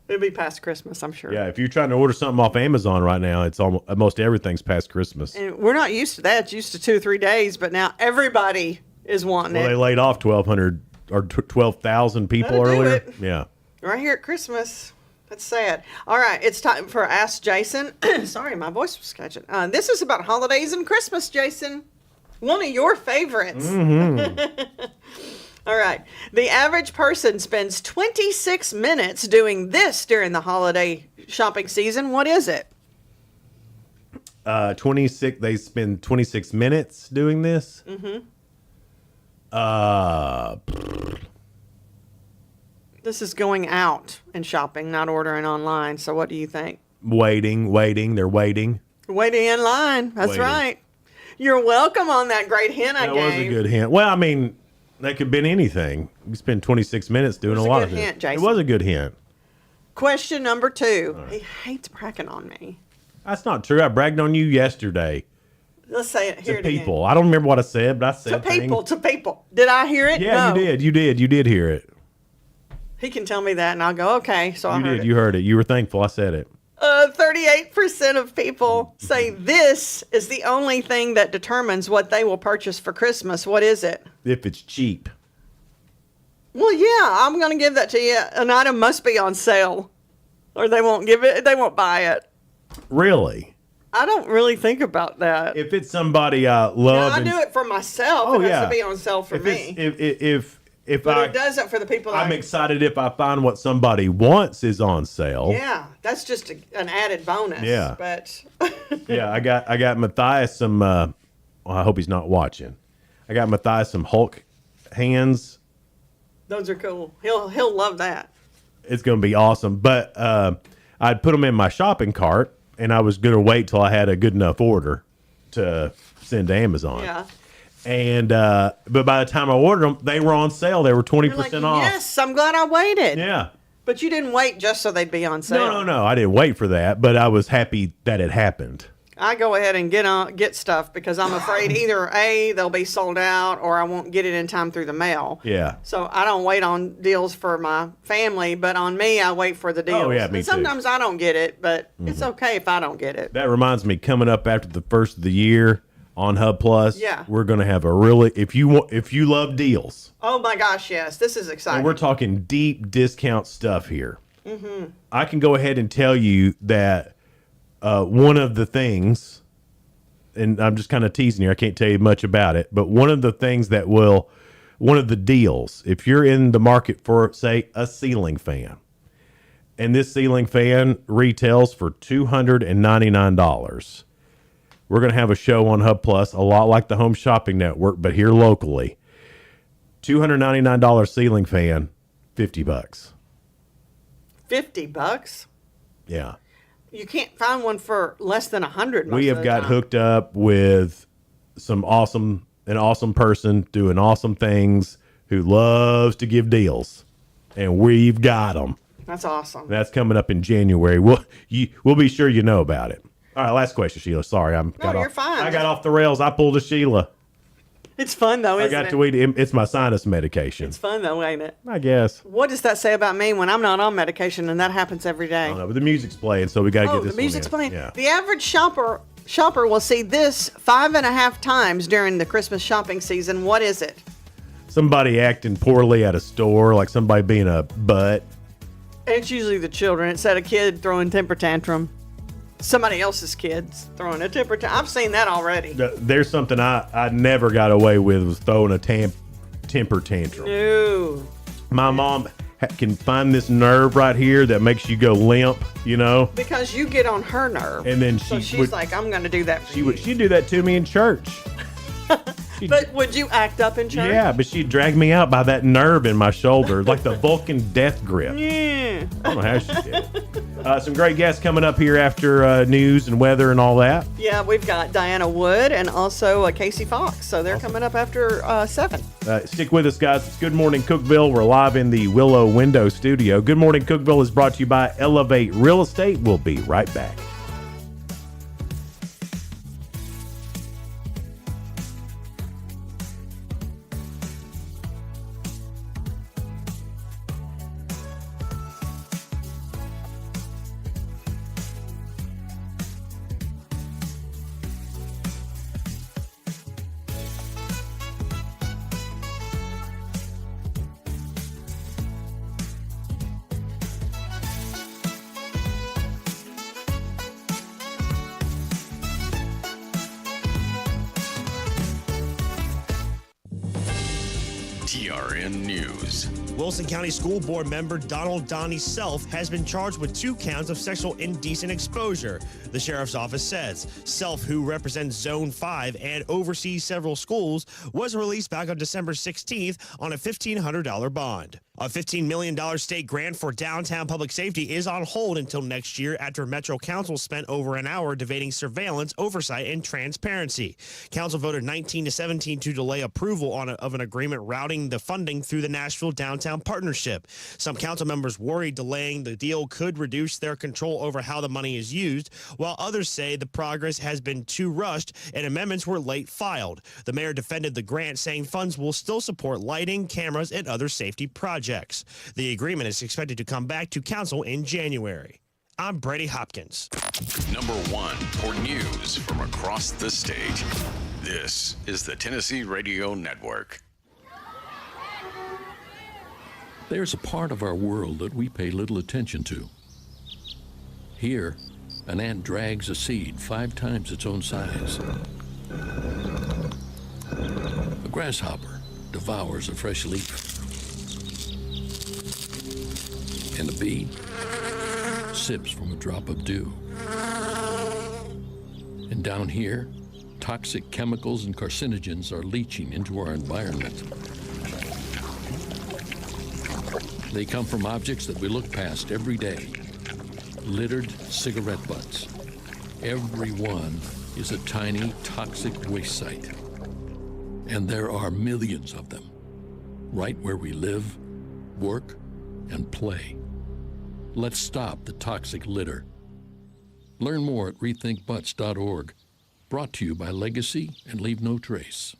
It'd be past Christmas, I'm sure. Yeah, if you're trying to order something off Amazon right now, it's almost everything's past Christmas. And we're not used to that. It's used to 2 or 3 days, but now everybody is wanting Well, it. they laid off 1,200 or 12,000 people That'll do earlier. it. Yeah. Right here at Christmas. That's sad. All right, it's time for Ask Jason. Sorry, my voice was catching. This is about holidays and Christmas, Jason. One of your favorites. All right. The average person spends 26 minutes doing this during the holiday shopping season. What is it? 26. They spend 26 minutes doing this. This is going out and shopping, not ordering online. So what do you think? Waiting. They're waiting. Waiting in line. That's Waiting. right. You're welcome on that great hint I That gave. was a good hint. Well, I mean, that could have been anything. You spend 26 minutes doing a lot of good it. hint, Jason. It was a good hint. Question number 2. He hates bragging on me. That's not true. I bragged on you yesterday. Let's say it. Hear To it again. people. I don't remember what I said, but I said To people. Did I hear it? Yeah, No. you did. You did hear it. He can tell me that, and I'll go, okay. So I You heard did. it. You heard it. You were thankful I said it. 38% of people say this is the only thing that determines what they will purchase for Christmas. What is it? If it's cheap. Well, yeah, I'm going to give that to you. An item must be on sale, or they won't give it. They won't buy it. Really? I don't really think about that. If it's somebody I Now, love. I and- do it for myself. Oh, It has yeah. to be on sale for if me. it's- if But I, it doesn't for the people I'm that excited if I find what somebody wants is on sale. Yeah, that's just an added bonus. Yeah. But Yeah, I got Matthias some. Well, I hope he's not watching. I got Matthias some Hulk hands. those are cool. He'll love that. It's going to be awesome. But I'd put them in my shopping cart, and I was going to wait till I had a good enough order to send to Amazon. Yeah. And but by the time I ordered them, they were on sale. They were 20% You're like, off. yes, I'm glad I waited. Yeah. But you didn't wait just so they'd be on sale. No. I didn't wait for that, but I was happy that it happened. I go ahead and get stuff because I'm afraid either A, they'll be sold out, or I won't get it in time through the mail. Yeah. So I don't wait on deals for my family, but on me, I wait for the deals. Oh, yeah, me and too. sometimes I don't get it, but it's okay if I don't get it. That reminds me, coming up after the first of the year on Hub Plus, Yeah. we're going to have a really if you love deals, Oh my gosh, yes, this is exciting. and we're talking deep discount stuff here. Mm-hmm. I can go ahead and tell you that one of the things, and I'm just kind of teasing here, I can't tell you much about it, but one of the deals, if you're in the market for, say, a ceiling fan, and this ceiling fan retails for $299, we're going to have a show on Hub Plus, a lot like the Home Shopping Network, but here locally. $299 ceiling fan, $50. $50. Yeah. You can't find one for less than $100. We have got hooked up with an awesome person doing awesome things who loves to give deals, and we've got them. That's awesome. That's coming up in January. We'll be sure you know about it. All right, last question, Sheila. Sorry, you're fine. I got off the rails. I pulled a Sheila. It's fun though, I isn't got it? to eat it. It's my sinus medication. It's fun though, ain't it? I guess. What does that say about me when I'm not on medication and that happens every day? I don't know, but the music's playing, so we got to get this the music's one in. playing. Yeah. The average shopper will see this 5.5 times during the Christmas shopping season. What is it? Somebody acting poorly at a store, like somebody being a butt. It's usually the children. It's at a kid throwing temper tantrum. Somebody else's kids throwing a temper tantrum. I've seen that already. There's something I never got away with was throwing a temper tantrum. No. My mom can find this nerve right here that makes you go limp, you know? Because you get on her nerve. And then so she she's would- like, I'm going to do that for you. She'd do that to me in church. But would you act up in church? Yeah, but she'd drag me out by that nerve in my shoulder, like the Vulcan death grip. Yeah. I don't know how she did it. Some great guests coming up here after news and weather and all that. Yeah, we've got Diana Wood and also Casey Fox. So they're coming up after 7. Stick with us, guys. It's Good Morning Cookeville. We're live in the Willow Window Studio. Good Morning Cookeville is brought to you by Elevate Real Estate. We'll be right back. TRN News. Wilson County School Board member Donald Donnie Self has been charged with 2 counts of sexual indecent exposure, the sheriff's office says. Self, who represents Zone 5 and oversees several schools, was released back on December 16th on a $1,500 bond. A $15 million state grant for downtown public safety is on hold until next year after Metro Council spent over an hour debating surveillance, oversight, and transparency. Council voted 19-17 to delay approval of an agreement routing the funding through the Nashville Downtown Partnership. Some council members worry delaying the deal could reduce their control over how the money is used, while others say the progress has been too rushed and amendments were late filed. The mayor defended the grant, saying funds will still support lighting, cameras, and other safety projects. The agreement is expected to come back to council in January. I'm Brady Hopkins. Number 1 for news from across the state. This is the Tennessee Radio Network. There's a part of our world that we pay little attention to. Here, an ant drags a seed 5 times its own size. A grasshopper devours a fresh leaf. And a bee sips from a drop of dew. And down here, toxic chemicals and carcinogens are leaching into our environment. They come from objects that we look past every day. Littered cigarette butts. Every one is a tiny toxic waste site. And there are millions of them, right where we live, work, and play. Let's stop the toxic litter. Learn more at rethinkbutts.org. Brought to you by Legacy and Leave No Trace.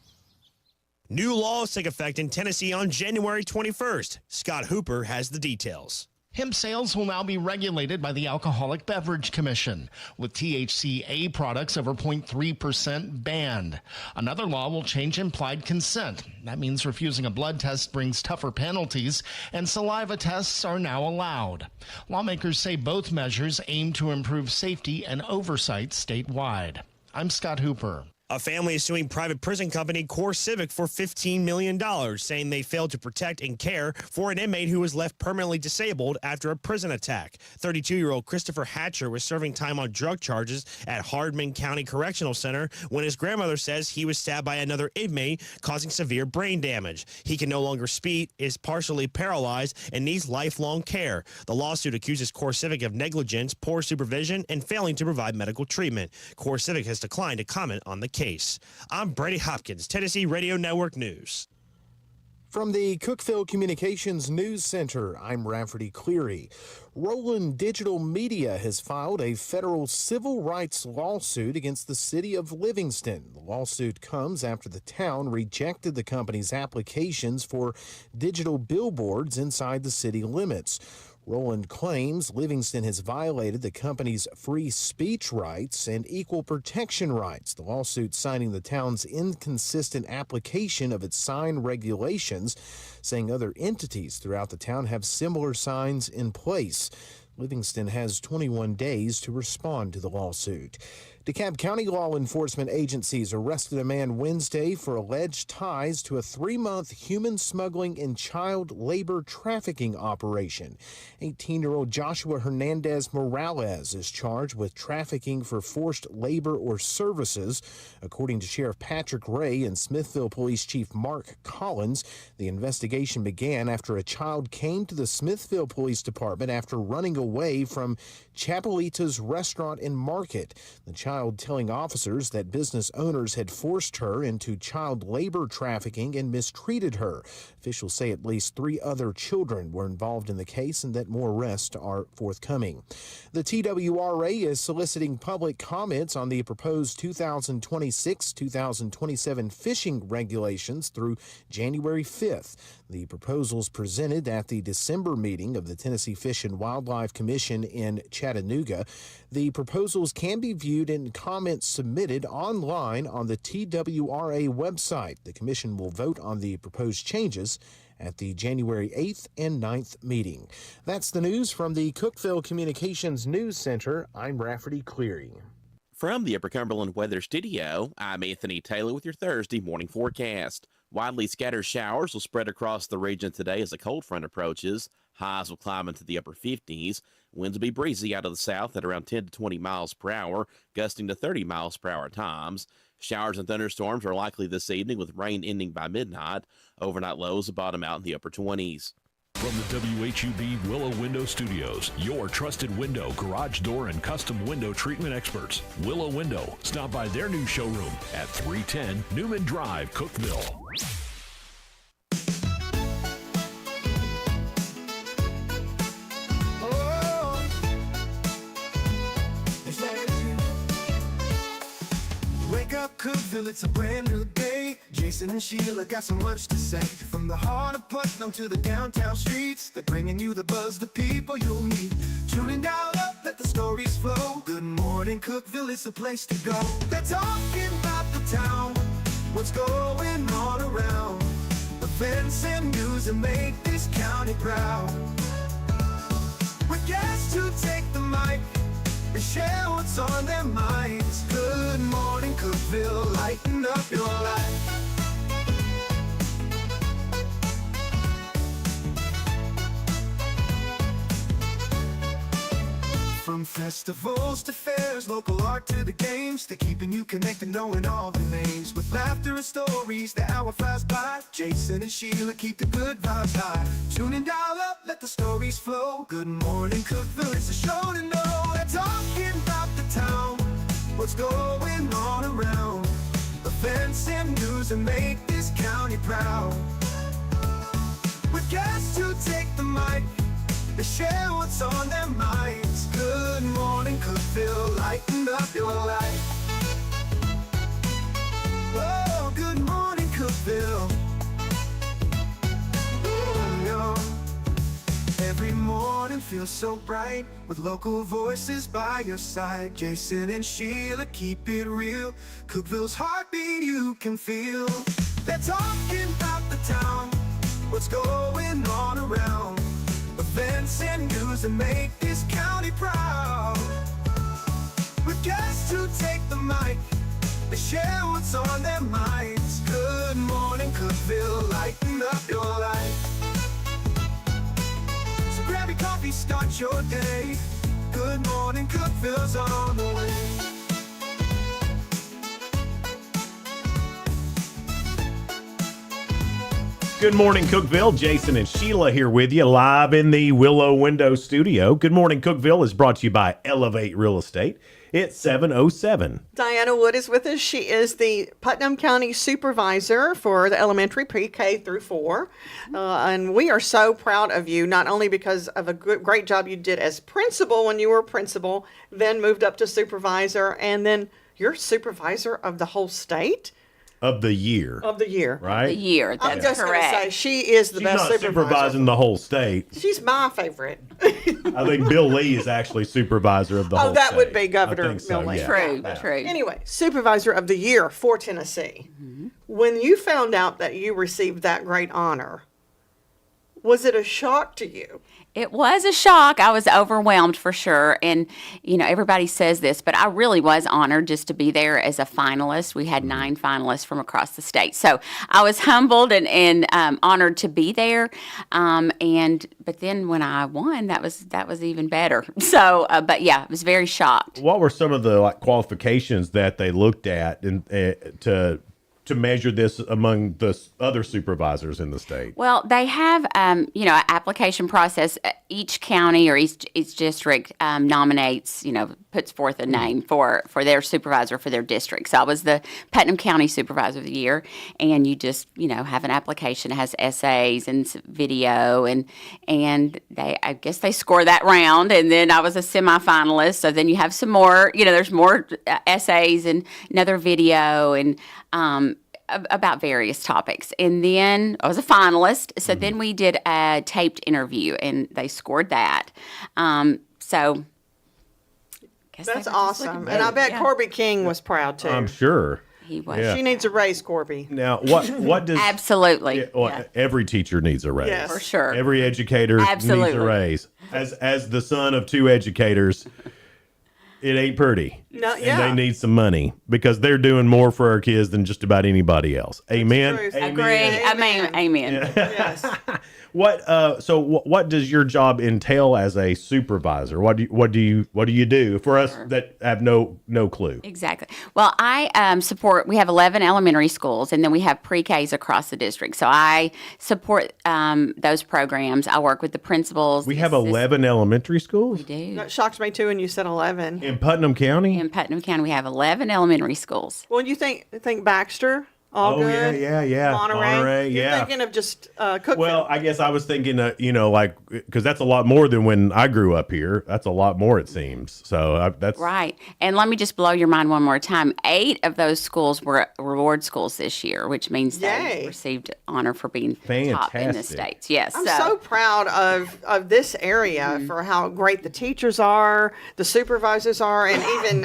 New laws take effect in Tennessee on January 21st. Scott Hooper has the details. Hemp sales will now be regulated by the Alcoholic Beverage Commission, with THCA products over 0.3% banned. Another law will change implied consent. That means refusing a blood test brings tougher penalties, and saliva tests are now allowed. Lawmakers say both measures aim to improve safety and oversight statewide. I'm Scott Hooper. A family is suing private prison company Core Civic for $15 million, saying they failed to protect and care for an inmate who was left permanently disabled after a prison attack. 32-year-old Christopher Hatcher was serving time on drug charges at Hardman County Correctional Center when his grandmother says he was stabbed by another inmate, causing severe brain damage. He can no longer speak, is partially paralyzed, and needs lifelong care. The lawsuit accuses Core Civic of negligence, poor supervision, and failing to provide medical treatment. Core Civic has declined to comment on the case. I'm Brady Hopkins, Tennessee Radio Network News. From the Cookeville Communications News Center, I'm Rafferty Cleary. Roland Digital Media has filed a federal civil rights lawsuit against the city of Livingston. The lawsuit comes after the town rejected the company's applications for digital billboards inside the city limits. Roland claims Livingston has violated the company's free speech rights and equal protection rights. The lawsuit citing the town's inconsistent application of its sign regulations, saying other entities throughout the town have similar signs in place. Livingston has 21 days to respond to the lawsuit. DeKalb County law enforcement agencies arrested a man Wednesday for alleged ties to a 3-month human smuggling and child labor trafficking operation. 18-year-old Joshua Hernandez Morales is charged with trafficking for forced labor or services. According to Sheriff Patrick Ray and Smithville Police Chief Mark Collins, the investigation began after a child came to the Smithville Police Department after running away from Chapelita's restaurant and market. The child telling officers that business owners had forced her into child labor trafficking and mistreated her. Officials say at least 3 other children were involved in the case and that more arrests are forthcoming. The TWRA is soliciting public comments on the proposed 2026-2027 fishing regulations through January 5th. The proposals presented at the December meeting of the Tennessee Fish and Wildlife Commission in Chattanooga. The proposals can be viewed in comments submitted online on the TWRA website. The commission will vote on the proposed changes at the January 8th and 9th meeting. That's the news from the Cookeville Communications News Center. I'm Rafferty Cleary. From the Upper Cumberland Weather Studio, I'm Anthony Taylor with your Thursday morning forecast. Widely scattered showers will spread across the region today as a cold front approaches. Highs will climb into the upper 50s. Winds will be breezy out of the south at around 10 to 20 miles per hour, gusting to 30 miles per hour at times. Showers and thunderstorms are likely this evening with rain ending by midnight. Overnight lows will bottom out in the upper 20s. From the WHUB Willow Window Studios, your trusted window, garage door, and custom window treatment experts. Willow Window. Stop by their new showroom at 310 Newman Drive, Cookeville. Wake up, Cookeville, it's a brand new day. Jason and Sheila got so much to say. From the heart of Putnam to the downtown streets, they're bringing you the buzz, the people you'll meet. Tuning dial up, let the stories flow. Good morning, Cookeville, it's the place to go. They're talking about the town, what's going on around. Events and news that make this county proud. With guests who take the mic and share what's on their minds. Good morning, Cookeville, lighten up your life. From festivals to fairs, local art to the games, they're keeping you connected, knowing all the names. With laughter and stories, the hour flies by. Jason and Sheila keep the good vibes high. Tune in, dial up, let the stories flow. Good morning, Cookeville, it's a show to know. They're talking about the town, what's going on around. Events and news that make this county proud. With guests who take the mic, they share what's on their minds. Good morning, Cookeville, lighten up your life. Oh, good morning, Cookeville. Oh, yo. Every morning feels so bright with local voices by your side. Jason and Sheila keep it real. Cookeville's heartbeat you can feel. They're talking about the town, what's going on around. Events and news that make this county proud. With guests who take the mic, they share what's on their minds. Good morning, Cookeville, lighten up your life. So grab your coffee, start your day. Good morning, Cookeville's on the way. Good morning, Cookeville. Jason and Sheila here with you live in the Willow Window Studio. Good morning, Cookeville is brought to you by Elevate Real Estate. It's 7:07. Diana Wood is with us. She is the Putnam County Supervisor for the elementary pre-K through 4. And we are so proud of you, not only because of a great job you did as principal when you were principal, then moved up to supervisor, and then you're supervisor of the whole state. Of the year. Of the year. Right? The year, I'm that's just going to correct. say, she is the She's best not supervisor. supervising the whole state. She's my favorite. I think Bill Lee is actually supervisor of the whole Oh, that state. would be Governor I think so, Bill Lee. yeah. True, Yeah. true. Anyway, Supervisor of the Year for Tennessee. When you found out that you received that great honor, was it a shock to you? It was a shock. I was overwhelmed for sure. And, you know, everybody says this, but I really was honored just to be there as a finalist. We had 9 finalists from across the state. So I was humbled and honored to be there. But then when I won, that was even better. So, but yeah, I was very shocked. What were some of the qualifications that they looked at to measure this among the other supervisors in the state? Well, they have, an application process. Each county or each district nominates, puts forth a name for their supervisor for their district. So I was the Putnam County Supervisor of the Year, and you just, have an application that has essays and video, and I guess they score that round, and then I was a semifinalist. So then you have some more, there's more essays and another video and about various topics. And then I was a finalist. So then we did a taped interview, and they scored that. So guess That's awesome. And I bet Corby King was proud too. I'm sure. He was. Yeah. She needs a raise, Corby. Now, what does... Absolutely. Every teacher needs a raise. Yes. For sure. Every educator needs Absolutely. a raise. As the son of 2 educators, it ain't pretty. No, And yeah. they need some money because they're doing more for our kids than just about anybody else. Amen. Agree. I mean, amen. Yes. What does your job entail as a supervisor? What do you do for us that have no clue? Exactly. Well, I we have 11 elementary schools, and then we have pre-Ks across the district. So I support those programs. I work with the principals. We have 11 elementary schools? We do. That shocks me too when you said 11. In Putnam County? In Putnam County, we have 11 elementary schools. Well, you think Baxter? All good. Yeah. Monterey. You're yeah. thinking of just Cookeville. Well, I guess I was thinking, because that's a lot more than when I grew up here. That's a lot more, it seems. So that's right. And let me just blow your mind one more time. 8 of those schools were reward schools this year, which means they received honor for being top in the states. Yes. I'm so proud of this area for how great the teachers are, the supervisors are, and even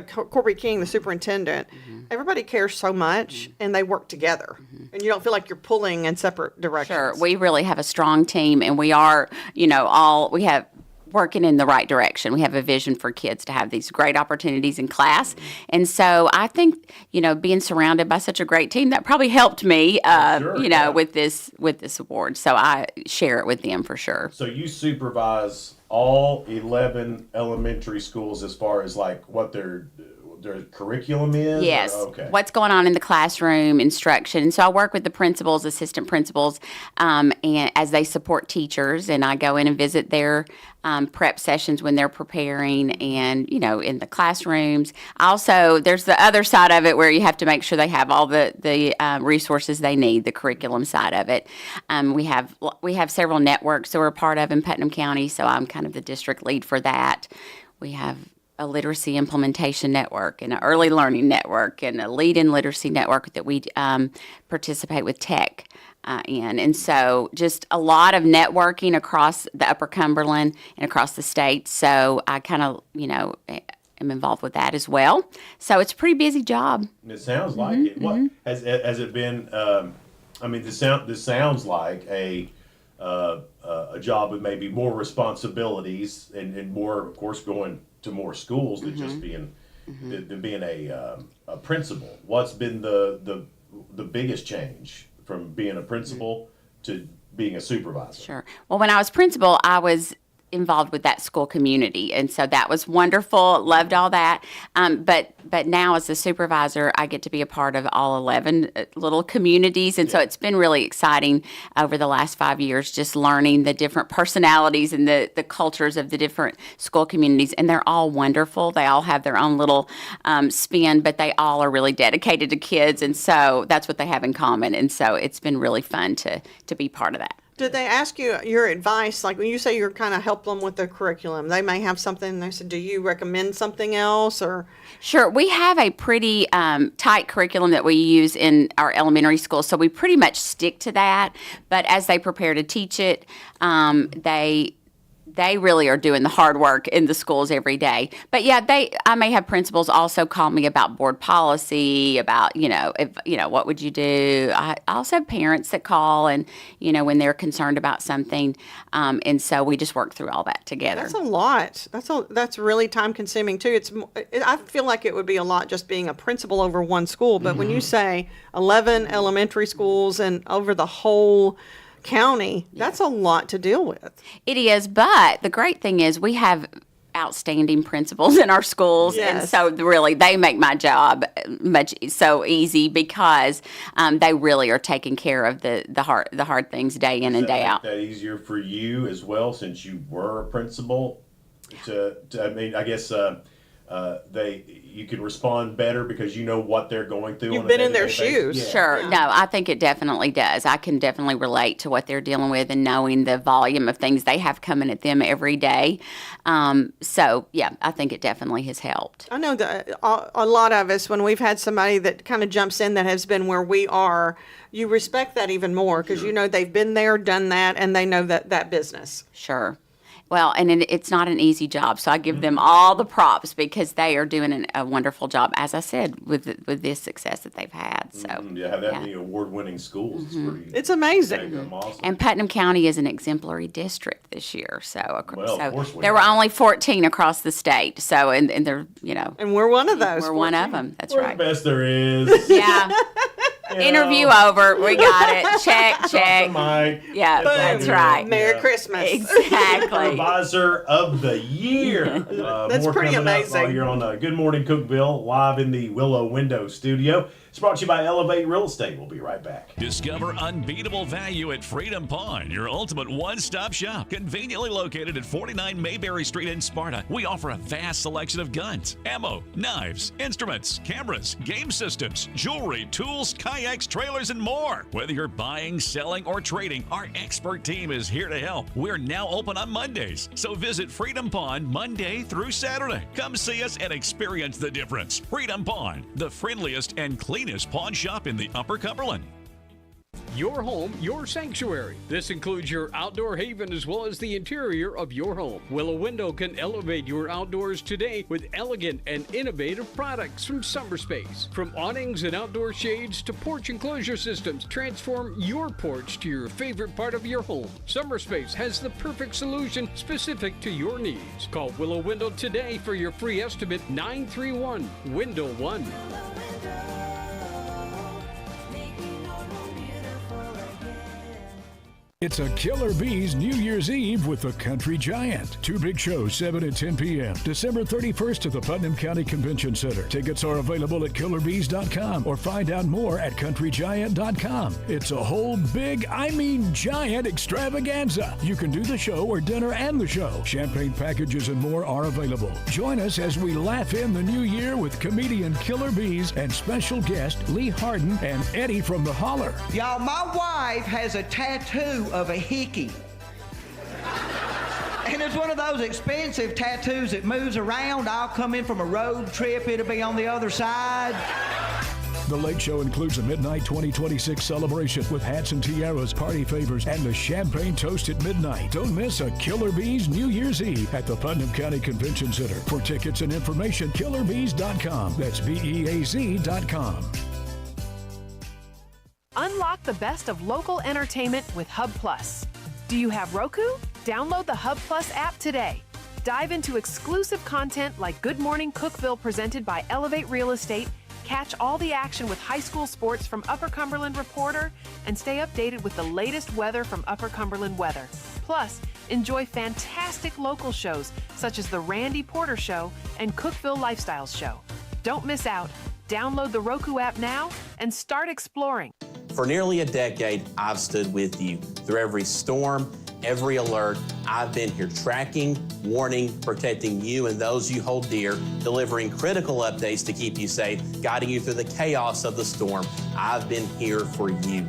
Corby King, the superintendent. Everybody cares so much, and they work together. And you don't feel like you're pulling in separate directions. Sure. We really have a strong team, and we are, we have working in the right direction. We have a vision for kids to have these great opportunities in class. And so I think, being surrounded by such a great team, that probably helped me, with this award. So I share it with them for sure. So you supervise all 11 elementary schools as far as like what their curriculum is? Yes. Okay. What's going on in the classroom, instruction. And so I work with the principals, assistant principals, and as they support teachers, and I go in and visit their prep sessions when they're preparing and, in the classrooms. Also, there's the other side of it where you have to make sure they have all the resources they need, the curriculum side of it. We have several networks that we're a part of in Putnam County, so I'm kind of the district lead for that. We have a literacy implementation network and an early learning network and a lead in literacy network that we participate with tech in. And so just a lot of networking across the Upper Cumberland and across the state. So I kind of, am involved with that as well. So it's a pretty busy job. It sounds like it. What has it been? This sounds like a job with maybe more responsibilities and more, of course, going to more schools than just being a principal. What's been the biggest change from being a principal to being a supervisor? Sure. Well, when I was principal, I was involved with that school community, and so that was wonderful. Loved all that. But now as a supervisor, I get to be a part of all 11 little communities, and so it's been really exciting over the last 5 years, just learning the different personalities and the cultures of the different school communities, and they're all wonderful. They all have their own little spin, but they all are really dedicated to kids, and so that's what they have in common. And so it's been really fun to be part of that. Did they ask you your advice? Like when you say you're kind of help them with the curriculum, they may have something. They said, do you recommend something else or? Sure. We have a pretty tight curriculum that we use in our elementary school, so we pretty much stick to that. But as they prepare to teach it, they really are doing the hard work in the schools every day. But yeah, I may have principals also call me about board policy, about, what would you do? I also have parents that call and, when they're concerned about something. And so we just work through all that together. That's a lot. That's really time consuming too. I feel like it would be a lot just being a principal over one school. But when you say 11 elementary schools and over the whole county, that's a lot to deal with. It is, but the great thing is we have outstanding principals in our schools, and so really they make my job so easy because they really are taking care of the hard things day in and day out. That easier for you as well, since you were a principal. You can respond better because you know what they're going through. You've been in their shoes. Yeah. Sure. Yeah. No, I think it definitely does. I can definitely relate to what they're dealing with and knowing the volume of things they have coming at them every day. So, yeah, I think it definitely has helped. I know that a lot of us, when we've had somebody that kind of jumps in that has been where we are, you respect that even more because you know they've been there, done that, and they know that business. Sure. Well, and it's not an easy job, so I give them all the props because they are doing a wonderful job, as I said, with this success that they've had. So have that many award-winning schools. It's amazing. Awesome. And Putnam County is an exemplary district this year. So, Of course we there were only 14 across the state. So, and they're, And we're one of those. we're one of them. That's We're right. the best there is. Yeah. Interview over. We got it. Check. Mike. Yeah, that's right. Merry Christmas. Exactly. Supervisor of the Year. That's more pretty coming up amazing. while you're on Good Morning Cookeville, live in the Willow Window Studio. It's brought to you by Elevate Real Estate. We'll be right back. Discover unbeatable value at Freedom Pawn, your ultimate one-stop shop. Conveniently located at 49 Mayberry Street in Sparta, we offer a vast selection of guns, ammo, knives, instruments, cameras, game systems, jewelry, tools, kayaks, trailers, and more. Whether you're buying, selling, or trading, our expert team is here to help. We're now open on Mondays, so visit Freedom Pawn Monday through Saturday. Come see us and experience the difference. Freedom Pawn, the friendliest and cleanest pawn shop in the Upper Cumberland. Your home, your sanctuary. This includes your outdoor haven as well as the interior of your home. Willow Window can elevate your outdoors today with elegant and innovative products from SummerSpace. From awnings and outdoor shades to porch enclosure systems, transform your porch to your favorite part of your home. SummerSpace has the perfect solution specific to your needs. Call Willow Window today for your free estimate 931-WINDOW-1. It's a Killer Bees New Year's Eve with the Country Giant. Two big shows, 7 and 10 p.m. December 31st at the Putnam County Convention Center. Tickets are available at killerbees.com or find out more at countrygiant.com. It's a whole big, giant extravaganza. You can do the show or dinner and the show. Champagne packages and more are available. Join us as we laugh in the new year with comedian Killer Bees and special guest Lee Harden and Eddie from the Holler. Y'all, my wife has a tattoo of a hickey. And it's one of those expensive tattoos that moves around. I'll come in from a road trip, it'll be on the other side. The Late Show includes a midnight 2026 celebration with hats and tiaras, party favors, and the champagne toast at midnight. Don't miss a Killer Bees New Year's Eve at the Putnam County Convention Center. For tickets and information, killerbees.com. That's BEAZ.com. Unlock the best of local entertainment with Hub Plus. Do you have Roku? Download the Hub Plus app today. Dive into exclusive content like Good Morning Cookeville presented by Elevate Real Estate, catch all the action with high school sports from Upper Cumberland Reporter, and stay updated with the latest weather from Upper Cumberland Weather. Plus, enjoy fantastic local shows such as The Randy Porter Show and Cookeville Lifestyles Show. Don't miss out. Download the Roku app now and start exploring. For nearly a decade, I've stood with you. Through every storm, every alert, I've been here tracking, warning, protecting you and those you hold dear, delivering critical updates to keep you safe, guiding you through the chaos of the storm. I've been here for you.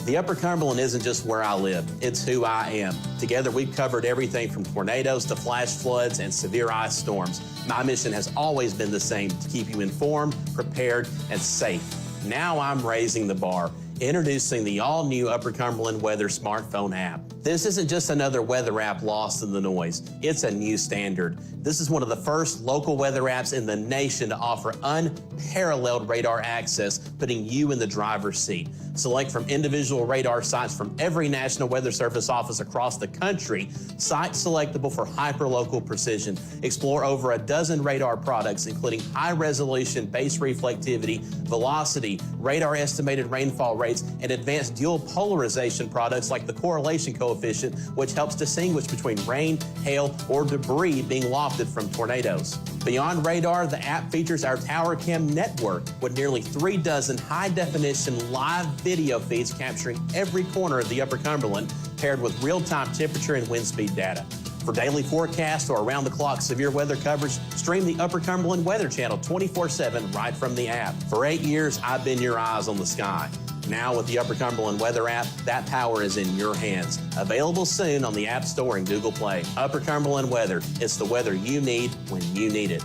The Upper Cumberland isn't just where I live, it's who I am. Together, we've covered everything from tornadoes to flash floods and severe ice storms. My mission has always been the same, to keep you informed, prepared, and safe. Now I'm raising the bar, introducing the all-new Upper Cumberland Weather smartphone app. This isn't just another weather app lost in the noise. It's a new standard. This is one of the first local weather apps in the nation to offer unparalleled radar access, putting you in the driver's seat. Select from individual radar sites from every National Weather Service office across the country, sites selectable for hyperlocal precision. Explore over a dozen radar products, including high-resolution base reflectivity, velocity, radar estimated rainfall rates, and advanced dual polarization products like the correlation coefficient, which helps distinguish between rain, hail, or debris being lofted from tornadoes. Beyond radar, the app features our Tower Cam network with nearly 3 dozen high-definition live video feeds capturing every corner of the Upper Cumberland, paired with real-time temperature and wind speed data. For daily forecasts or around-the-clock severe weather coverage, stream the Upper Cumberland Weather Channel 24/7 right from the app. For 8 years, I've been your eyes on the sky. Now with the Upper Cumberland Weather app, that power is in your hands. Available soon on the App Store and Google Play. Upper Cumberland Weather. It's the weather you need when you need it.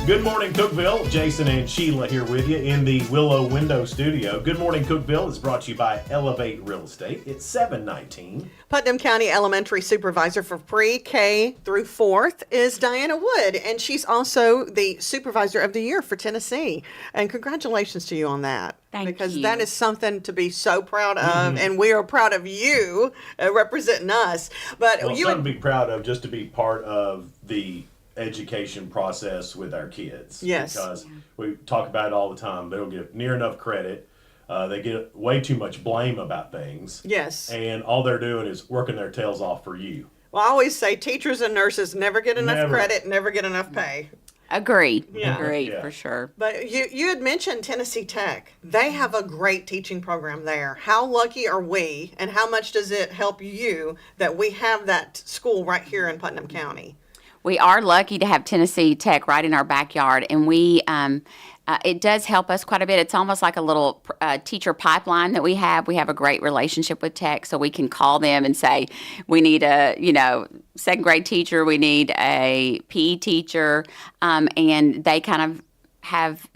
Good morning, Cookeville. Jason and Sheila here with you in the Willow Window Studio. Good morning, Cookeville is brought to you by Elevate Real Estate. It's 7:19. Putnam County Elementary Supervisor for pre-K through 4th is Diana Wood, and she's also the Supervisor of the Year for Tennessee. And congratulations to you on that. Because that is something to be so proud of, and we are proud of you representing us. But Well, you something to be proud of, just to be part of the education process with our kids. Yes. Because we talk about it all the time. They don't get near enough credit. They get way too much blame about things. Yes. And all they're doing is working their tails off for you. Well, I always say teachers and nurses never get enough credit, never get enough pay. Agreed. Yeah. Agreed, for sure. But you had mentioned Tennessee Tech. They have a great teaching program there. How lucky are we, and how much does it help you that we have that school right here in Putnam County? We are lucky to have Tennessee Tech right in our backyard, and we it does help us quite a bit. It's almost like a little teacher pipeline that we have. We have a great relationship with Tech, so we can call them and say, we need a, second grade teacher, we need a PE teacher, and they kind of have,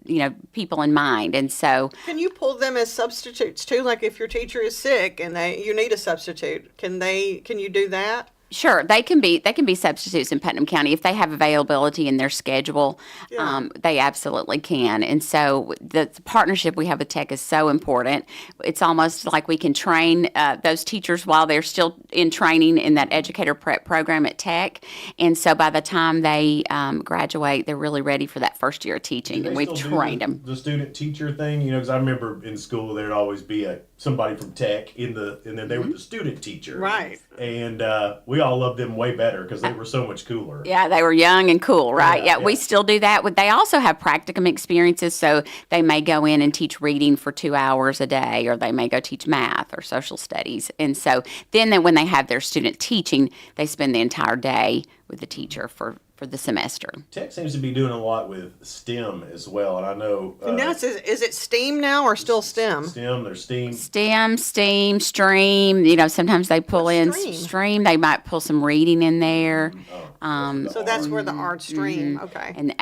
people in mind. And so Can you pull them as substitutes too? Like if your teacher is sick and you need a substitute, can you do that? sure, they can be substitutes in Putnam County if they have availability in their schedule. They absolutely can. And so the partnership we have with Tech is so important. It's almost like we can train those teachers while they're still in training in that educator prep program at Tech. And so by the time they graduate, they're really ready for that first year of teaching. And we've trained them. The student teacher thing, because I remember in school there'd always be somebody from Tech and then they were the student teacher. Right. And we all loved them way better because they were so much cooler. Yeah, they were young and cool, right? Yeah, we still do that. They also have practicum experiences, so they may go in and teach reading for 2 hours a day, or they may go teach math or social studies. And so then when they have their student teaching, they spend the entire day with the teacher for the semester. Tech seems to be doing a lot with STEM as well, and I know. Now, is it STEAM now or still STEM? STEM, there's STEAM. STEM, STEAM, STREAM. Sometimes they pull in STREAM. They might pull some reading in there. So that's where the art stream. Okay. And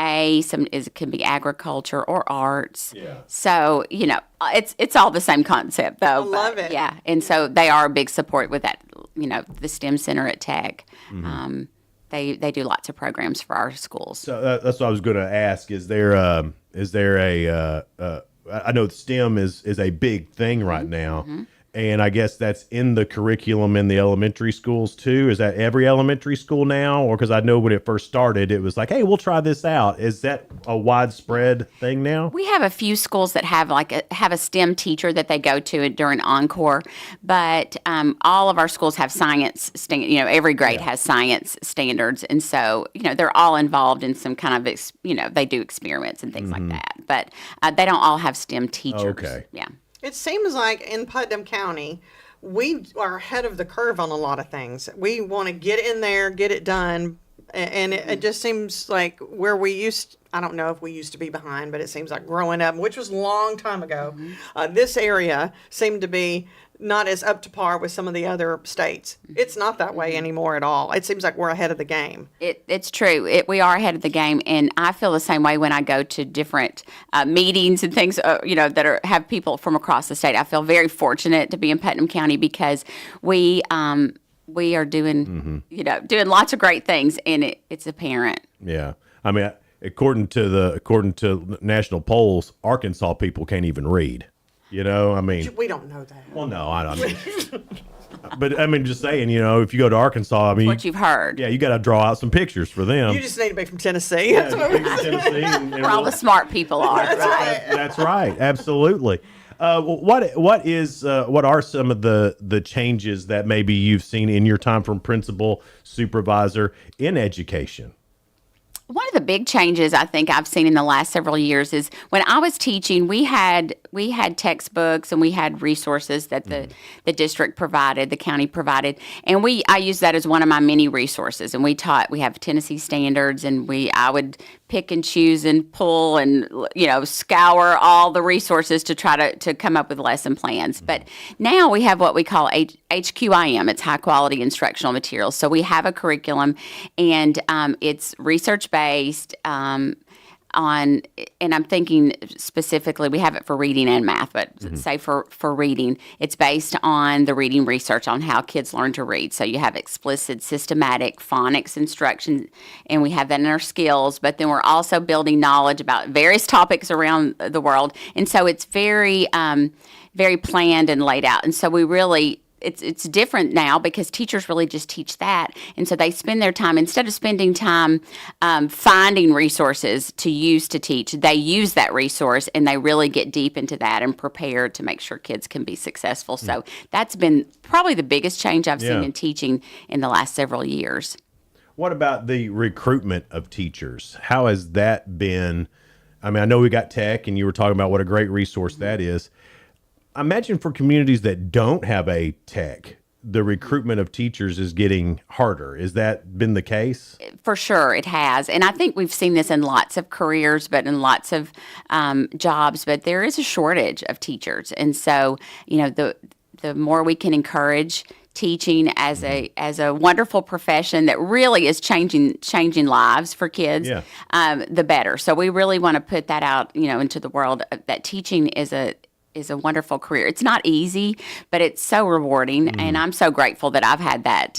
can be agriculture or arts. Yeah. So it's all the same concept though. I love it. Yeah, and so they are a big support with that. The STEM Center at Tech. Mm-hmm. They do lots of programs for our schools. So that's what I was going to ask. Is there a I know STEM is a big thing right now, and I guess that's in the curriculum in the elementary schools too. Is that every elementary school now, or because I know when it first started, it was like, hey, we'll try this out. Is that a widespread thing now? We have a few schools that have have a STEM teacher that they go to during Encore, but all of our schools have science. Every grade has science standards, and so they're all involved in some kind of they do experiments and things like that. But they don't all have STEM teachers. Okay. Yeah. It seems like in Putnam County, we are ahead of the curve on a lot of things. We want to get in there, get it done, and it just seems like where I don't know if we used to be behind, but it seems like growing up, which was a long time ago, this area seemed to be not as up to par with some of the other states. It's not that way anymore at all. It seems like we're ahead of the game. It's true. We are ahead of the game, and I feel the same way when I go to different meetings and things, that have people from across the state. I feel very fortunate to be in Putnam County because we are doing, doing lots of great things, and it's apparent. Yeah, I mean, according to national polls, Arkansas people can't even read. We don't know that. Well, no, I don't. But I mean, just saying, if you go to Arkansas, I mean, what you've heard. Yeah, you got to draw out some pictures for them. You just need to be from Tennessee. Yeah, Tennessee, where all the smart people are. That's right. Absolutely. What are some of the changes that maybe you've seen in your time from principal, supervisor in education? One of the big changes I think I've seen in the last several years is when I was teaching, we had textbooks and we had resources that the district provided, the county provided, and I used that as one of my many resources. And we have Tennessee standards, and I would pick and choose and pull and scour all the resources to try to come up with lesson plans. But now we have what we call HQIM. It's high quality instructional materials. So we have a curriculum, and it's research based. and I'm thinking specifically, we have it for reading and math, but say for reading, it's based on the reading research on how kids learn to read. So you have explicit, systematic phonics instruction, and we have that in our skills, but then we're also building knowledge about various topics around the world. And so it's very, very planned and laid out. And so we really, it's different now because teachers really just teach that. And so they spend their time, instead of spending time finding resources to use to teach, they use that resource and they really get deep into that and prepare to make sure kids can be successful. So that's been probably the biggest change I've seen in teaching in the last several years. What about the recruitment of teachers? How has that been? I mean, I know we got tech and you were talking about what a great resource that is. I imagine for communities that don't have a tech, the recruitment of teachers is getting harder. Has that been the case? For sure, it has. And I think we've seen this in lots of careers, but in lots of jobs. But there is a shortage of teachers. And so, the more we can encourage teaching as a wonderful profession that really is changing lives for kids, the better. So we really want to put that out, into the world, that teaching is a wonderful career. It's not easy, but it's so rewarding, and I'm so grateful that I've had that,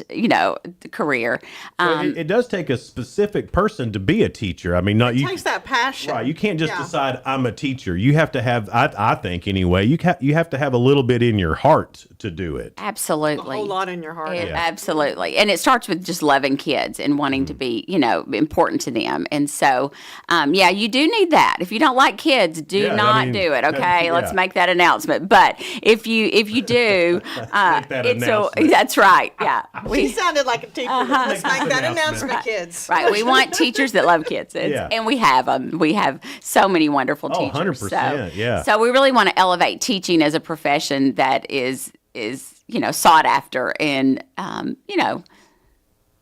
career. It does take a specific person to be a teacher. I mean, It takes that passion. Right. You can't just decide I'm a teacher. You have to have, I think anyway, you have to have a little bit in your heart to do it. Absolutely. A whole lot in your heart. Absolutely. And it starts with just loving kids and wanting to be, important to them. And so, you do need that. If you don't like kids, do not do it. Okay. Let's make that announcement. But if you do, that's right. Yeah. She sounded like a teacher. Let's make that announcement, kids. Right. We want teachers that love kids. And we have them. We have so many wonderful teachers. 100%. So we really want to elevate teaching as a profession that is sought after and,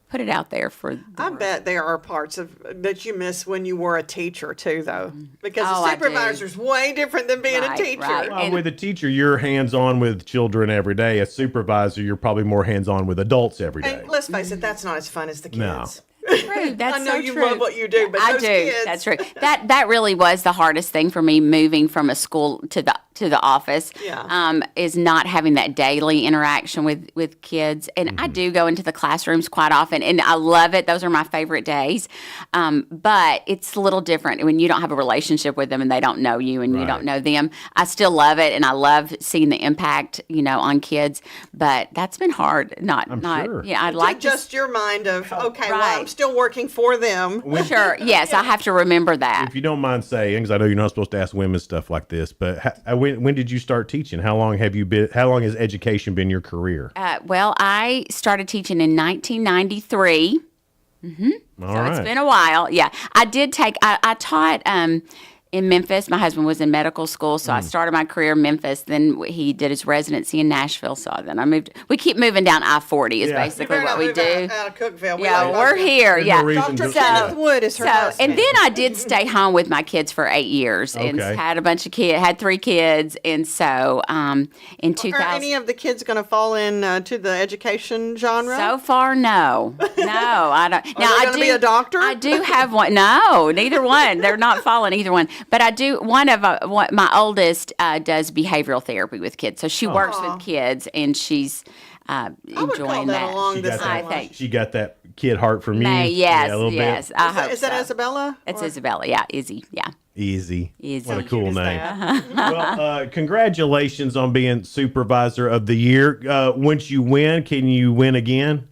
put it out there for I bet there are parts of that you miss when you were a teacher too, though, because Oh, a I do. supervisor's way different than being a teacher. right. Well, with a teacher, you're hands-on with children every day. A supervisor, you're probably more hands-on with adults every day. And let's face it, that's not as fun as the kids. No. True. That's I know so you true. love what you do, but I those do. kids. That's true. That really was the hardest thing for me, moving from a school to the office. Is not having that daily interaction with kids. And I do go into the classrooms quite often, and I love it. Those are my favorite days. But it's a little different when you don't have a relationship with them and they don't know you and you don't know them. I still love it, and I love seeing the impact, on kids. But that's been hard. I'm sure. Yeah, I'd like to adjust your mind of okay, well, I'm still working for them. Sure. Yes, I have to remember that. If you don't mind saying, because I know you're not supposed to ask women stuff like this, but when did you start teaching? How long has education been your career? Well, I started teaching in 1993. It's been a while. Yeah, I did I taught in Memphis. My husband was in medical school, so I started my career in Memphis. Then he did his residency in Nashville. So then I moved. We keep moving down I-40 is basically what we do. Out of Cookeville. We're here. Yeah. Dr. Kenneth Wood is her husband. And then I did stay home with my kids for 8 years and had a bunch of kids, had 3 kids. And so in 2000. Are any of the kids going to fall in to the education genre? So far, no. No, I don't. Are they going to be a doctor? I do have one. No, neither one. They're not following either one. But I do. My oldest does behavioral therapy with kids, so she works with kids, and she's enjoying that. I think she got that kid heart for me. Yes, a little yes. bit. I hope Is that so. Isabella? It's Isabella. Yeah, Izzy. Yeah. Easy. What a So cool cute is name. that? Well, congratulations on being Supervisor of the Year. Once you win, can you win again?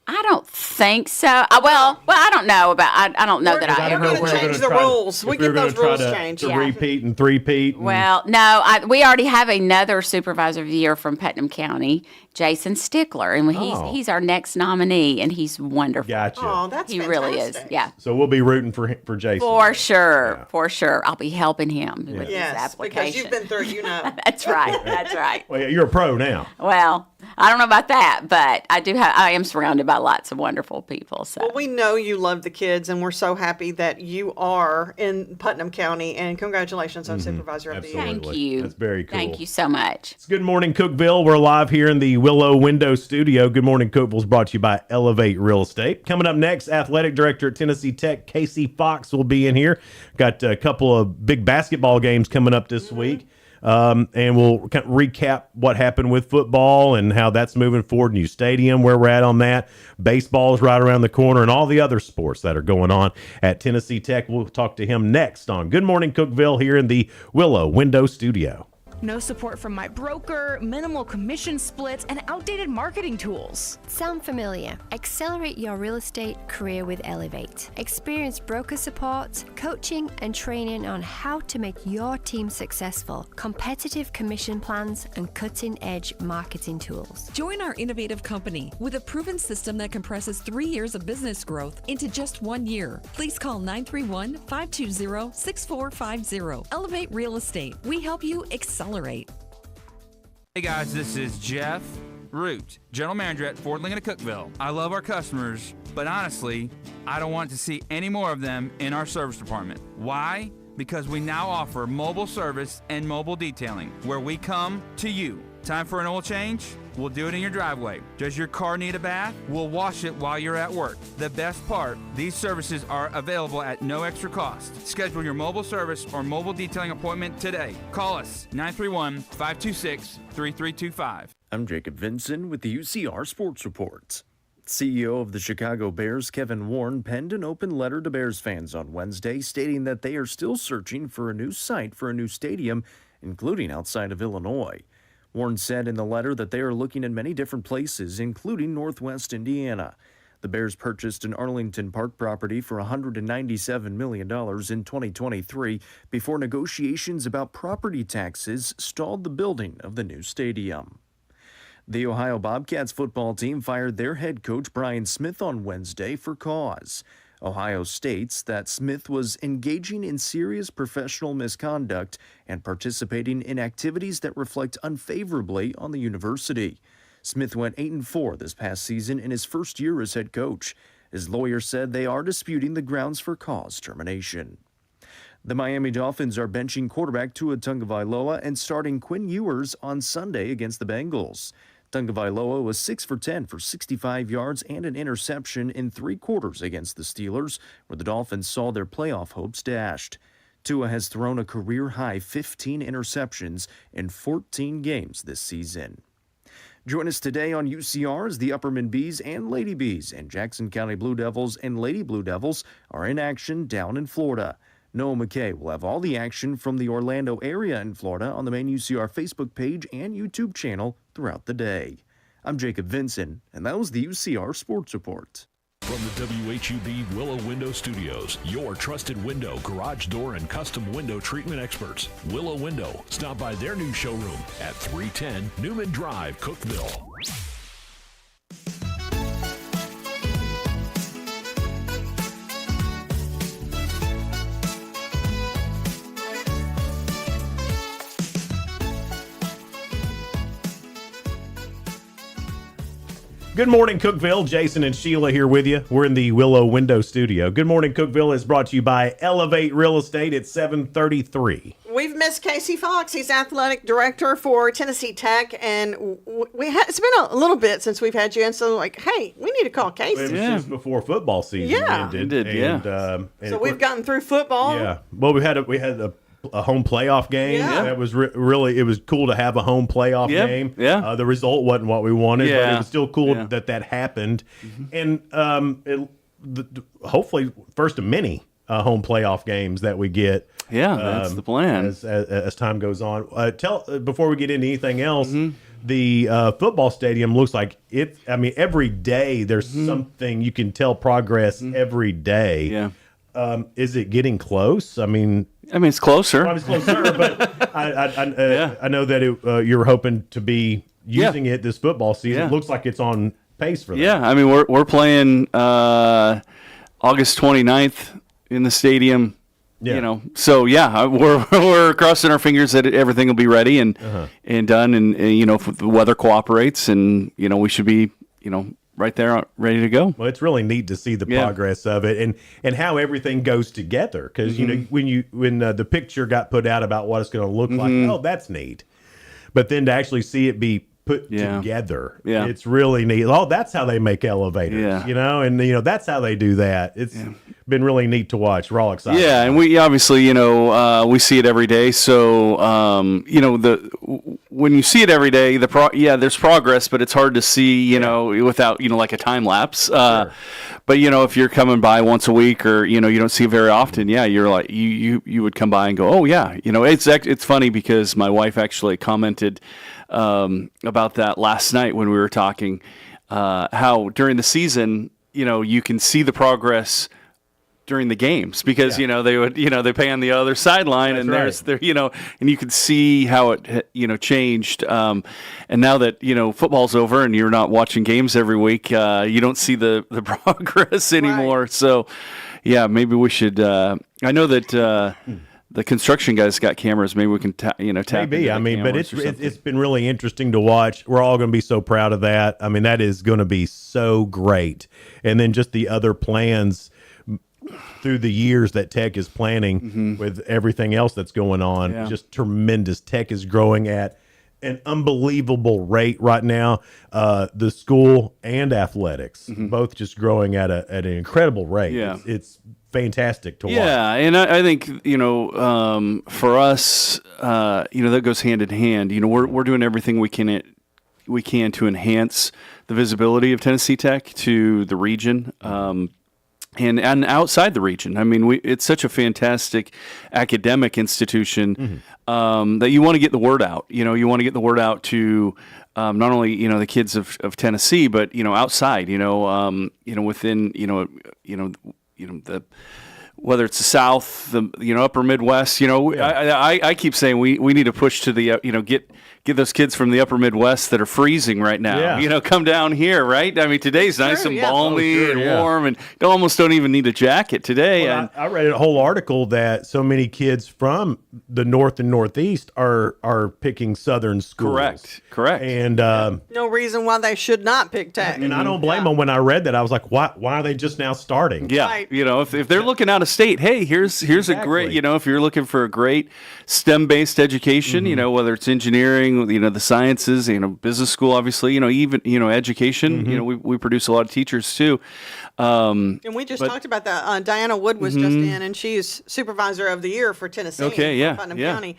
I don't think so. Well, I don't know about. I don't know that I ever We're going to change the rules. We get those rules changed. To repeat and three-peat. Well, no, we already have another Supervisor of the Year from Putnam County, Jason Stickler, and he's our next nominee, and he's wonderful. Gotcha. Oh, that's He really is. Yeah. So we'll be rooting for Jason. For sure. For sure. I'll be helping him with his Yes, application. because you've been through, That's right. That's right. Well, yeah, you're a pro now. Well, I don't know about that, but I am surrounded by lots of wonderful people. So. Well, we know you love the kids, and we're so happy that you are in Putnam County, and congratulations on Supervisor of the Year. Thank you. That's very cool. Thank you so much. It's Good Morning Cookeville. We're live here in the Willow Window Studio. Good Morning Cookeville is brought to you by Elevate Real Estate. Coming up next, Athletic Director at Tennessee Tech, Casey Fox, will be in here. Got a couple of big basketball games coming up this week. And we'll kind of recap what happened with football and how that's moving forward. New stadium, where we're at on that. Baseball is right around the corner, and all the other sports that are going on at Tennessee Tech. We'll talk to him next on Good Morning Cookeville here in the Willow Window Studio. No support from my broker, minimal commission splits, and outdated marketing tools. Sound familiar? Accelerate your real estate career with Elevate. Experience broker support, coaching, and training on how to make your team successful, competitive commission plans, and cutting-edge marketing tools. Join our innovative company with a proven system that compresses 3 years of business growth into just 1 year. Please call 931-520-6450. Elevate Real Estate. We help you accelerate. Hey guys, this is Jeff Root, General Manager at Ford Lincoln of Cookeville. I love our customers, but honestly, I don't want to see any more of them in our service department. Why? Because we now offer mobile service and mobile detailing, where we come to you. Time for an oil change? We'll do it in your driveway. Does your car need a bath? We'll wash it while you're at work. The best part, these services are available at no extra cost. Schedule your mobile service or mobile detailing appointment today. Call us 931-526-3325. I'm Jacob Vinson with the UCR Sports Reports. CEO of the Chicago Bears, Kevin Warren, penned an open letter to Bears fans on Wednesday stating that they are still searching for a new site for a new stadium, including outside of Illinois. Warren said in the letter that they are looking in many different places, including Northwest Indiana. The Bears purchased an Arlington Park property for $197 million in 2023 before negotiations about property taxes stalled the building of the new stadium. The Ohio Bobcats football team fired their head coach Brian Smith on Wednesday for cause. Ohio states that Smith was engaging in serious professional misconduct and participating in activities that reflect unfavorably on the university. Smith went 8-4 this past season in his first year as head coach. His lawyer said they are disputing the grounds for cause termination. The Miami Dolphins are benching quarterback Tua Tagovailoa and starting Quinn Ewers on Sunday against the Bengals. Tagovailoa was 6 for 10 for 65 yards and an interception in 3 quarters against the Steelers, where the Dolphins saw their playoff hopes dashed. Tua has thrown a career-high 15 interceptions in 14 games this season. Join us today on UCR's the Upperman Bees and Lady Bees, and Jackson County Blue Devils and Lady Blue Devils are in action down in Florida. Noah McKay will have all the action from the Orlando area in Florida on the main UCR Facebook page and YouTube channel throughout the day. I'm Jacob Vinson, and that was the UCR Sports Report. From the WHUB Willow Window Studios, your trusted window, garage door, and custom window treatment experts. Willow Window. Stop by their new showroom at 310 Newman Drive, Cookeville. Good morning, Cookeville. Jason and Sheila here with you. We're in the Willow Window Studio. Good Morning Cookeville is brought to you by Elevate Real Estate at 733. We've missed Casey Fox. He's athletic director for Tennessee Tech, and it's been a little bit since we've had you. And so, hey, we need to call Casey. It was just before football season ended. So we've gotten through football. Yeah. Well, we had a home playoff game. Yeah. That was really, it was cool to have a home playoff game. Yeah. The result wasn't what we wanted, but it was still cool that happened. Mm-hmm. And hopefully first of many home playoff games that we get. Yeah, that's the plan. As time goes on. Before we get into anything else, the football stadium looks like it. I mean, every day there's something you can tell progress every day. Yeah. Is it getting close? I mean, it's closer. Well, it's closer, but I know that you're hoping to be using it this football season. It looks like it's on pace for that. Yeah, I mean, we're playing August 29th in the stadium. So we're crossing our fingers that everything will be ready and done, and if the weather cooperates, and we should be right there ready to go. Well, it's really neat to see the progress of it and how everything goes together, because when the picture got put out about what it's going to look like, oh, that's neat, but then to actually see it be put together, it's really neat. Oh, that's how they make elevators, and that's how they do that. It's been really neat to watch. We're all excited. Yeah, and we obviously, we see it every day. So, when you see it every day, there's progress, but it's hard to see, without, like a time lapse. Sure. But if you're coming by once a week, or you don't see it very often, you're like you would come by and go, oh yeah, it's funny because my wife actually commented about that last night when we were talking, how during the season, you can see the progress during the games, because they would they pay on the other sideline. That's and there's right. there and you could see how it changed, and now that football's over and you're not watching games every week, you don't see the progress anymore. Right. So maybe we should I know that the construction guys got cameras. Maybe we can tap maybe. I mean, but it's been really interesting to watch. We're all going to be so proud of that. I mean, that is going to be so great. And then just the other plans through the years that Tech is planning with everything else that's going on, just tremendous. Tech is growing at an unbelievable rate right now. The school and athletics both just growing at an incredible rate. Yeah. It's fantastic to watch. Yeah, and I think for us, that goes hand in hand. We're doing everything we can to enhance the visibility of Tennessee Tech to the region. And outside the region. I mean, it's such a fantastic academic institution that you want to get the word out. You want to get the word out to not only the kids of Tennessee, but outside. Within the whether it's the South, the upper Midwest. I keep saying we need to push to the get those kids from the upper Midwest that are freezing right now. Yeah. Come down here, right? I mean, today's nice and balmy and warm, and you almost don't even need a jacket today. Well, I read a whole article that so many kids from the North and Northeast are picking Southern schools. Correct. And no reason why they should not pick Tech. And I don't blame them. When I read that, I was like, why are they just now starting? Yeah. Right. If they're looking out of state, hey, here's a great, if you're looking for a great STEM-based education, whether it's engineering, the sciences, business school, obviously, even, education, we produce a lot of teachers too. And we just talked about that. Diana Wood was just in, and she's supervisor of the year for Tennessee. Okay, yeah. Putnam County.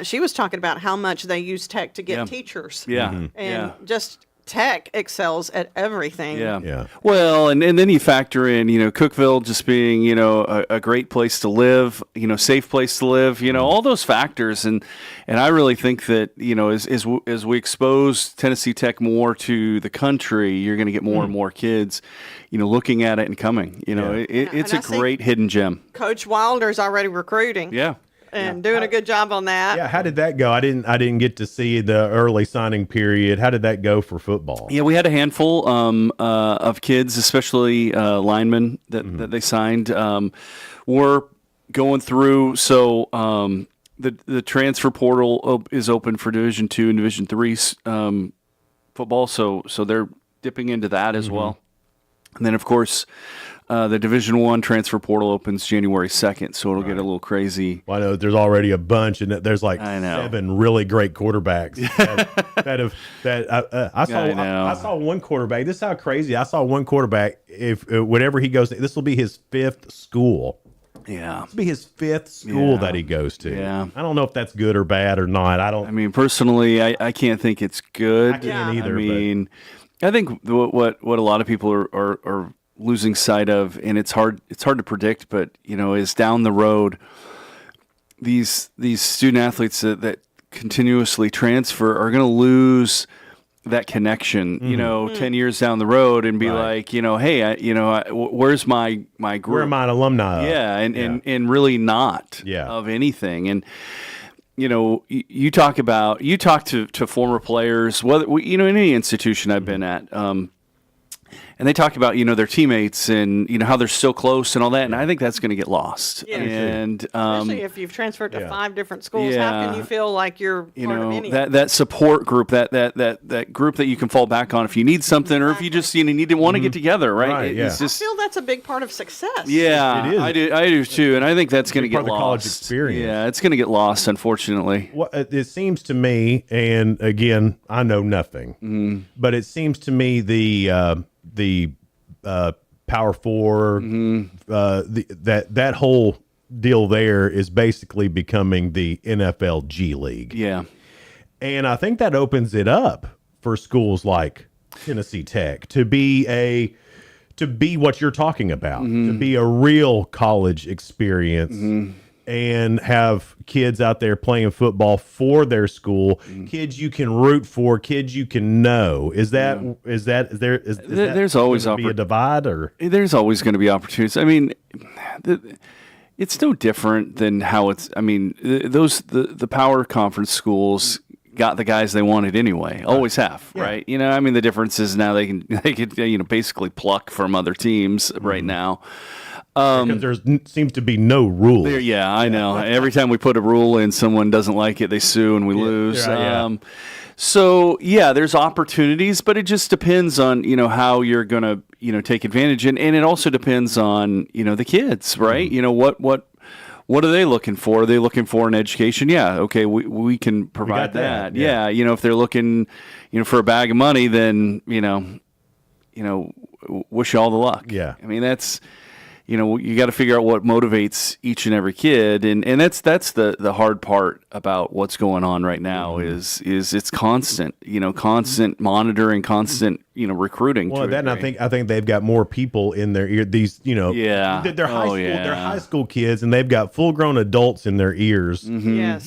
She was talking about how much they use Tech to get teachers. Yeah. And just Tech excels at everything. Yeah. Well, and then you factor in, Cookeville just being, a great place to live, safe place to live, all those factors. And I really think that, as we expose Tennessee Tech more to the country, you're going to get more and more kids, looking at it and coming. It's a great hidden gem. Coach Wilder's already recruiting. Yeah. And doing a good job on that. Yeah, how did that go? I didn't get to see the early signing period. How did that go for football? Yeah, we had a handful of kids, especially linemen that they signed. We're going through, so the transfer portal is open for Division II and Division III football, so they're dipping into that as well. And then, of course, the Division I transfer portal opens January 2nd, so it'll get a little crazy. Well, I know there's already a bunch, and there's like 7 really great quarterbacks I saw one quarterback. This is how crazy. I saw one quarterback. If whenever he goes, this will be his 5th school. Yeah, this will be his 5th school that he goes to. Yeah, I don't know if that's good or bad or not. I mean, personally, I can't think it's good. I can't either. I mean, I think what a lot of people are losing sight of, and it's hard to predict, but is down the road, these student athletes that continuously transfer are going to lose that connection 10 years down the road and be like, hey, where's my group, where am I an alumni of? And really not of anything. And you talk to former players, whether in any institution I've been at, and they talk about, their teammates and, how they're so close and all that. And I think that's going to get lost. Yeah. And, Especially if you've transferred to 5 different schools, how can you feel like you're part of any? That support group, that group that you can fall back on if you need something, or if you just need to want to get together, right? I feel that's a big part of success. Yeah, It is. I do too, and I think that's going to get part of the lost. college experience. Yeah, it's going to get lost, unfortunately. Well, it seems to me, and again, I know nothing, but it seems to me the Power Four, that whole deal there is basically becoming the NFL G League. Yeah, and I think that opens it up for schools like Tennessee Tech to be what you're talking about, to be a real college experience. And have kids out there playing football for their school, kids you can root for, kids you can know. Is there's always be a divide, or there's always going to be opportunities. I mean, it's no different than how it's. I mean, the power conference schools got the guys they wanted anyway. Always have, right? I mean, the difference is now they can basically pluck from other teams right now. Because there seems to be no rule. Yeah, I know. Every time we put a rule in, someone doesn't like it, they sue and we lose. So there's opportunities, but it just depends on how you're gonna take advantage, and it also depends on the kids, right? What are they looking for? Are they looking for an education? Yeah, okay, we can provide that. Yeah, if they're looking for a bag of money, then wish you all the luck. Yeah, I mean that's. You got to figure out what motivates each and every kid, and that's the hard part about what's going on right now is it's constant, constant monitoring, constant, recruiting. Well, I think they've got more people in their ear. These, they're high school kids, and they've got full grown adults in their ears,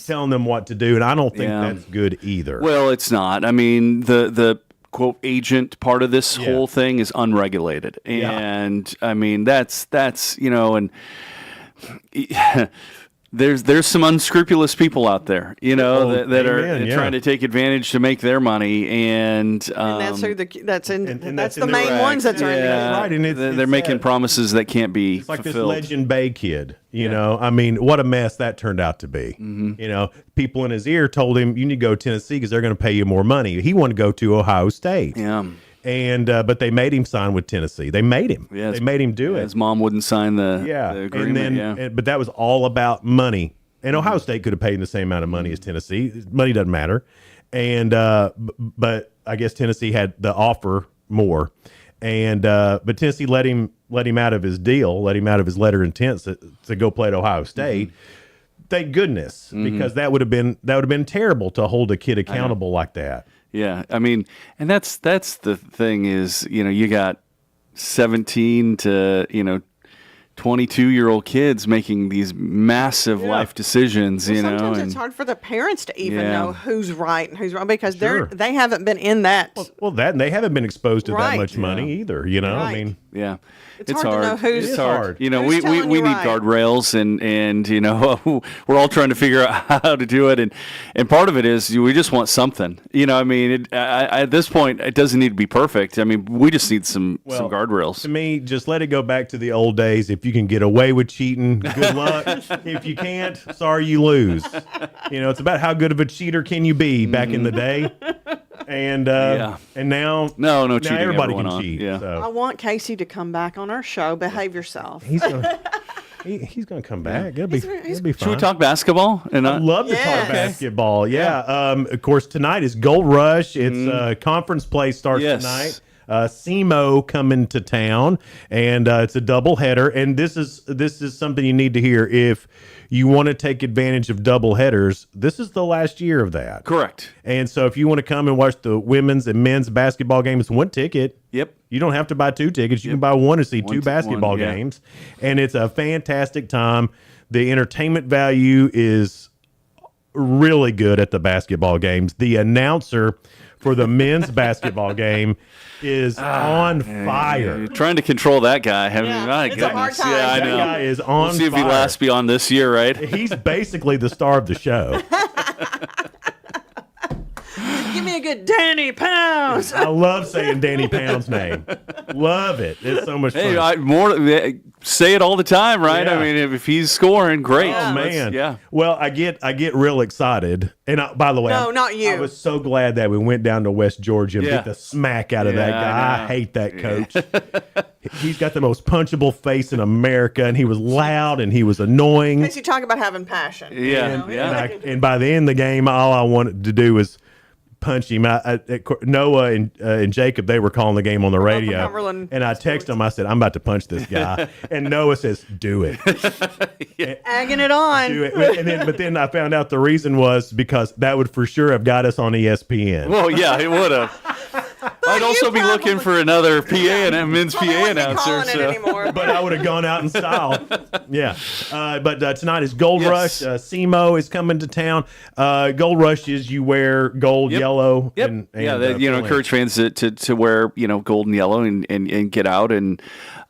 telling them what to do, and I don't think that's good either. Well, it's not. I mean, the quote agent part of this whole thing is unregulated, and I mean that's and there's some unscrupulous people out there that are trying to take advantage to make their money, and that's who that's the main ones that's right, and they're making promises that can't be it's like fulfilled. This Legend Bay kid, I mean, what a mess that turned out to be. People in his ear told him, you need to go to Tennessee because they're going to pay you more money. He wanted to go to Ohio State. And but they made him sign with Tennessee. They made him. They made him do it. His mom wouldn't sign the agreement. But that was all about money. And Ohio State could have paid him the same amount of money as Tennessee. Money doesn't matter. And but I guess Tennessee had the offer more. And but Tennessee let him out of his deal, let him out of his letter of intent to go play at Ohio State. Thank goodness, because that would have been terrible to hold a kid accountable like that. Yeah, I mean, and that's the thing is, you got 17 to 22-year-old kids making these massive life decisions. Sometimes it's hard for the parents to even know who's right and who's wrong because they haven't been in that. Well, that and they haven't been exposed to that much money either. I mean, it's hard to know who's it's hard. We need guardrails, and we're all trying to figure out how to do it, and part of it is we just want something. I mean, at this point, it doesn't need to be perfect. I mean, we just need some guardrails. To me, just let it go back to the old days. If you can get away with cheating, good luck. If you can't, sorry, you lose. It's about how good of a cheater can you be back in the day. And and now no cheating. Everybody can cheat. Yeah. So. I want Casey to come back on our show. Behave yourself. He's gonna come back. It'll be fun. Should we talk basketball? I'd love to talk basketball. Yeah. Of course, tonight is Gold Rush. It's conference play starts tonight. SEMO coming to town, and it's a doubleheader. And this is something you need to hear if you want to take advantage of double headers. This is the last year of that. Correct. And so if you want to come and watch the women's and men's basketball games, one ticket. Yep. You don't have to buy 2 tickets. You can buy one to see two basketball games. And it's a fantastic time. The entertainment value is really good at the basketball games. The announcer for the men's basketball game is on fire. You're trying to control that guy. My it's goodness. a hard time. Yeah, I know. That guy is on We'll see if he fire. lasts beyond this year, right? He's basically the star of the show. Give Give me a good Danny Pounds. I love saying Danny Pound's name. Love it. It's so much fun. Hey, say it all the time, right? Yeah. I mean, if he's scoring, great. Oh man, yeah. Well, I get real excited. And by the way, No, not you. I was so glad that we went down to West Georgia and Yeah. beat the smack out of that Yeah, guy. I I know. hate that coach. He's got the most punchable face in America, and he was loud and he was annoying. Makes you talk about having passion. Yeah, And by the end of the game, all I wanted to do was punch him. Noah and Jacob, they were calling the game on the radio, Cumberland and I texted them. I said, "I'm about to punch this guy," and Noah says, "Do it." Egging it on. Do it. But then I found out the reason was because that would for sure have got us on ESPN. Well, yeah, it would have. I'd also be looking for another PA and a men's PA announcer. But I would have gone out in style. Yeah. But tonight is Gold Rush. SEMO is coming to town. Gold Rush is you wear gold, yellow. Yep. And encourage fans to wear, gold and yellow and get out and,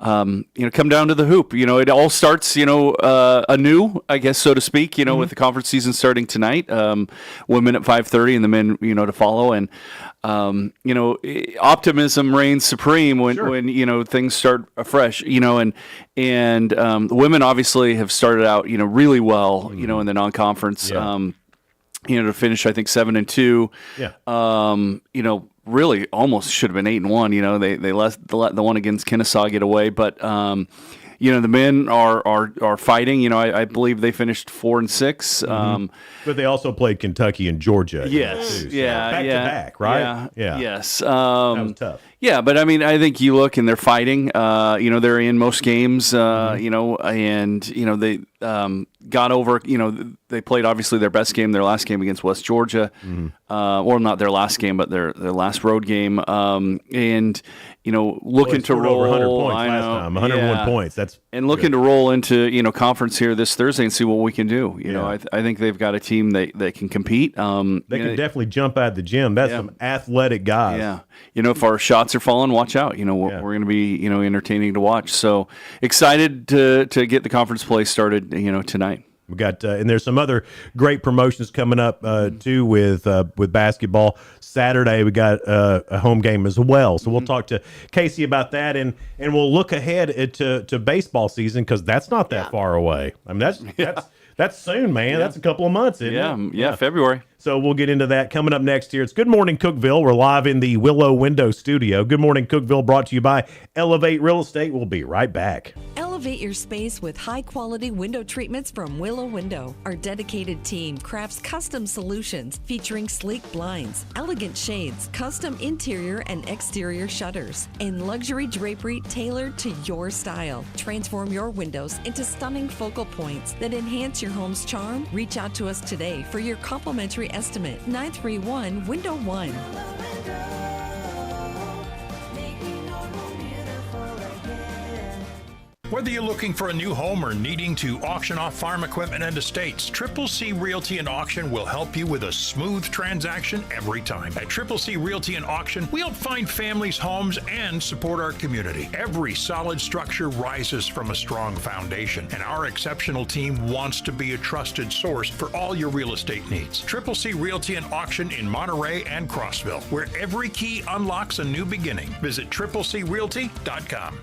come down to the hoop. It all starts, anew, I guess, so to speak, with the conference season starting tonight. Women at 5:30 and the men, to follow. And, optimism reigns supreme when things start afresh, and the women obviously have started out, really well, in the non-conference, to finish, I think 7-2, really almost should have been 8-1, they let the one against Kennesaw get away, but, the men are fighting. I believe they finished 4-6. But they also played Kentucky and Georgia. Yes. Too, so back to back, right? Yeah. Yes. That was tough. Yeah, but I mean, I think you look and they're fighting. They're in most games. And they got over. They played obviously their best game, their last game against West Georgia, or not their last game, but their last road game. And looking to roll. Over 100 points last time. 101 points. That's looking to roll into conference here this Thursday and see what we can do. I think they've got a team that can compete. They can definitely jump out of the gym. That's some athletic guys. Yeah. If our shots are falling, watch out. We're going to be entertaining to watch. So excited to get the conference play started. Tonight. We got and there's some other great promotions coming up too with basketball. Saturday we got a home game as well, so we'll talk to Casey about that, and we'll look ahead to baseball season because that's not that far away. I mean that's soon, man. That's a couple of months, isn't it? Yeah, February. So we'll get into that coming up next here. It's Good Morning Cookeville. We're live in the Willow Window Studio. Good Morning Cookeville brought to you by Elevate Real Estate. We'll be right back. Elevate your space with high-quality window treatments from Willow Window. Our dedicated team crafts custom solutions featuring sleek blinds, elegant shades, custom interior and exterior shutters, and luxury drapery tailored to your style. Transform your windows into stunning focal points that enhance your home's charm. Reach out to us today for your complimentary estimate. 931 Window 1. Whether you're looking for a new home or needing to auction off farm equipment and estates, Triple C Realty and Auction will help you with a smooth transaction every time. At Triple C Realty and Auction, we help find families, homes, and support our community. Every solid structure rises from a strong foundation, and our exceptional team wants to be a trusted source for all your real estate needs. Triple C Realty and Auction in Monterey and Crossville, where every key unlocks a new beginning. Visit triplecrealty.com.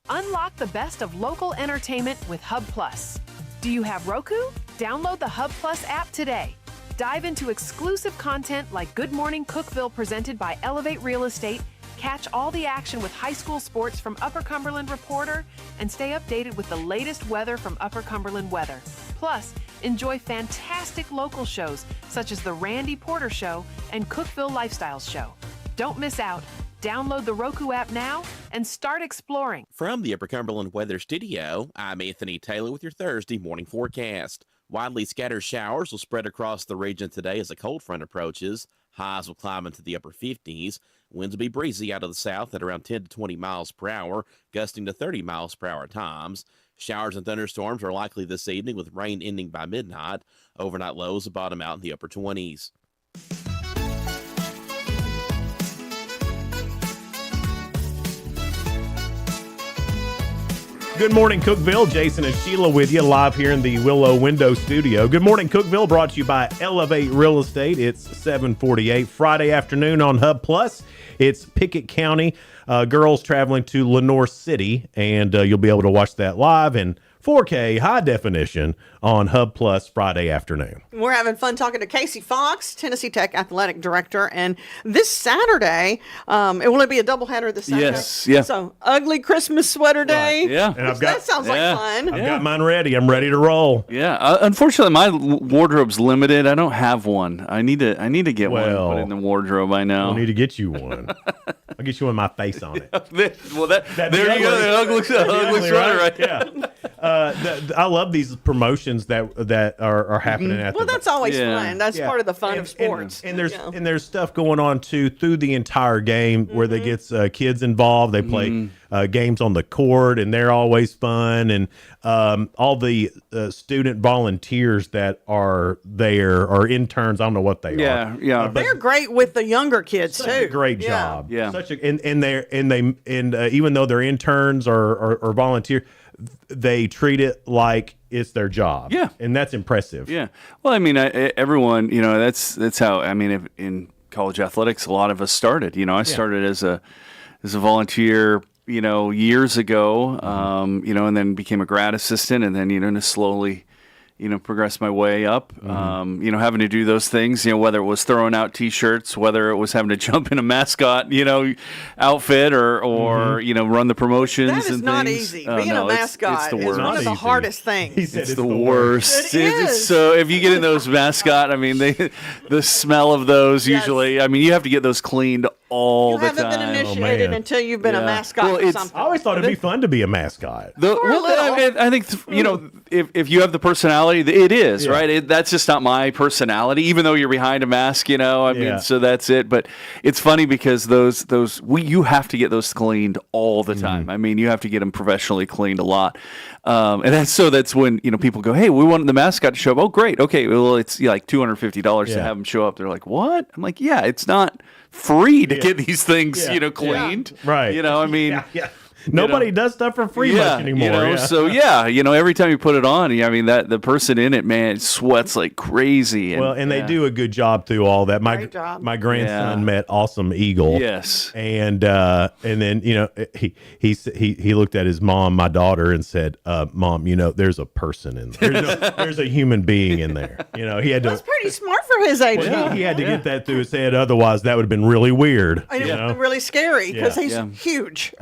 Unlock the best of local entertainment with Hub Plus. Do you have Roku? Download the Hub Plus app today. Dive into exclusive content like Good Morning Cookeville presented by Elevate Real Estate, catch all the action with high school sports from Upper Cumberland Reporter, and stay updated with the latest weather from Upper Cumberland Weather. Plus, enjoy fantastic local shows such as The Randy Porter Show and Cookeville Lifestyles Show. Don't miss out. Download the Roku app now and start exploring. From the Upper Cumberland Weather Studio, I'm Anthony Taylor with your Thursday morning forecast. Widely scattered showers will spread across the region today as a cold front approaches. Highs will climb into the upper 50s. Winds will be breezy out of the south at around 10 to 20 miles per hour, gusting to 30 miles per hour times. Showers and thunderstorms are likely this evening with rain ending by midnight. Overnight lows will bottom out in the upper 20s. Good morning, Cookeville. Jason and Sheila with you live here in the Willow Window Studio. Good morning, Cookeville, brought to you by Elevate Real Estate. It's 7:48 Friday afternoon on Hub Plus. It's Pickett County girls traveling to Lenoir City, and you'll be able to watch that live in 4K high definition on Hub Plus Friday afternoon. We're having fun talking to Casey Fox, Tennessee Tech Athletic Director. And this Saturday, it will be a doubleheader this Saturday. Yes, yeah. So, ugly Christmas sweater day. Yeah. And That sounds like fun. I've got mine ready. I'm ready to roll. Yeah. Unfortunately, my wardrobe's limited. I don't have one. I need to get one to put in the wardrobe. I know. I need to get you one. I'll get you one with my face on it. Well, there you go. The ugly sweater, right? Yeah. I love these promotions that are happening at. Well, that's always fun. That's part of the fun of sports. And there's stuff going on too through the entire game where they get kids involved. They play games on the court, and they're always fun. And all the student volunteers that are there are interns. I don't know what they are. Yeah. They're great with the younger kids too. A great job. Yeah. And even though they're interns or volunteer, they treat it like it's their job. Yeah. And that's impressive. Yeah. Well, I mean, everyone, that's how, I mean, in college athletics, a lot of us started. I started as a volunteer, years ago, and then became a grad assistant, and then, to slowly, progress my way up, having to do those things, whether it was throwing out T-shirts, whether it was having to jump in a mascot, outfit or run the promotions. That is and not things. easy. Being a mascot is one of the hardest things. He said it's the worst. It is. So if you get in those mascot, I mean, the smell of those usually, I mean, you have to get those cleaned all the time. You haven't been initiated until you've been a mascot or something. I always thought it'd be fun to be a mascot. I think if you have the personality, it is right. That's just not my personality. Even though you're behind a mask, I mean, so that's it. But it's funny because you have to get those cleaned all the time. I mean, you have to get them professionally cleaned a lot. And that's when people go, hey, we want the mascot to show up. Oh, great. Okay, well, it's like $250 to have them show up. They're like, what? I'm like, yeah, it's not free to get these things cleaned. Right. I mean. Nobody does stuff for free much anymore. So every time you put it on, I mean the person in it, man, sweats like crazy. And they do a good job through all that. My grandson met Awesome Eagle. Yes, and then he looked at his mom, my daughter, and said, "Mom, there's a person in there. There's a human being in there." He had to. That's pretty smart for his age. He had to get that through his head. Otherwise, that would have been really weird. And it was really scary because he's huge.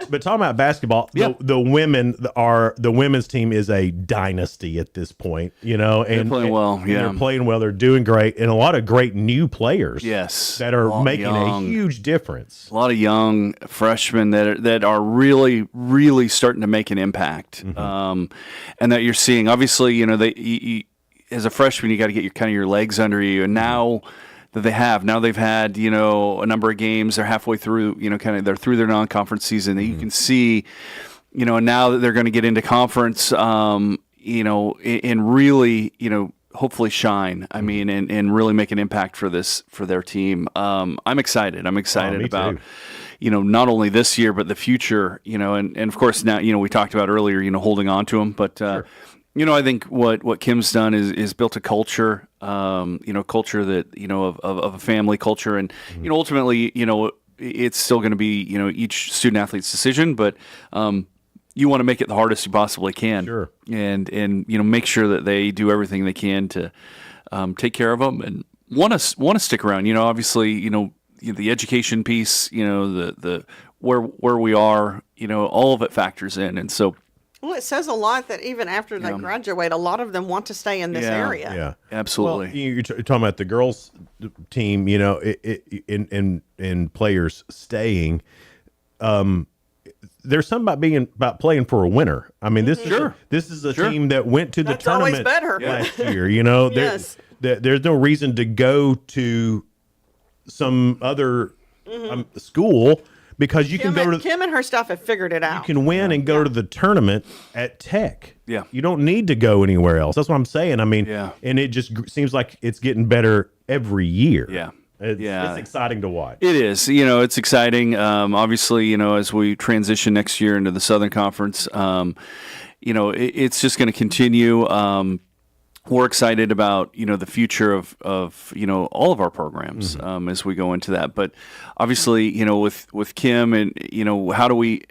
But talking about basketball, the women's team is a dynasty at this point, and they're playing well. They're playing well. They're doing great, and a lot of great new players. Yes, that are making a huge difference. A lot of young freshmen that are really, really starting to make an impact, and that you're seeing. Obviously, as a freshman, you got to get your legs under you, and now. They've had, a number of games. They're halfway through, they're through their non-conference season. And you can see, and now that they're going to get into conference, and really, hopefully shine. I mean, and really make an impact for their team. I'm excited. I'm excited about, not only this year, but the future, and of course now, we talked about earlier, holding on to them, but, sure. I think what Kim's done is built a culture, culture that, of a family culture. And, ultimately, it's still going to be, each student athlete's decision, but you want to make it the hardest you possibly can. Sure. And make sure that they do everything they can to take care of them and want to stick around. Obviously, the education piece, the where we are, all of it factors in. And so, well, it says a lot that even after they graduate, a lot of them want to stay in this area. Yeah, absolutely. Well, you're talking about the girls' team, in players staying. There's something about playing for a winner. I mean, this is a team that went to the tournament last year. Yes. There's no reason to go to some other school. Because you can go to Kim and her stuff have figured it out. You can win and go to the tournament at Tech. Yeah, you don't need to go anywhere else. That's what I'm saying. I mean, and it just seems like it's getting better every year. Yeah, It's exciting to watch. It is. It's exciting. Obviously, as we transition next year into the Southern Conference, it's just going to continue. We're excited about the future of all of our programs as we go into that. But obviously, with Kim and how do we?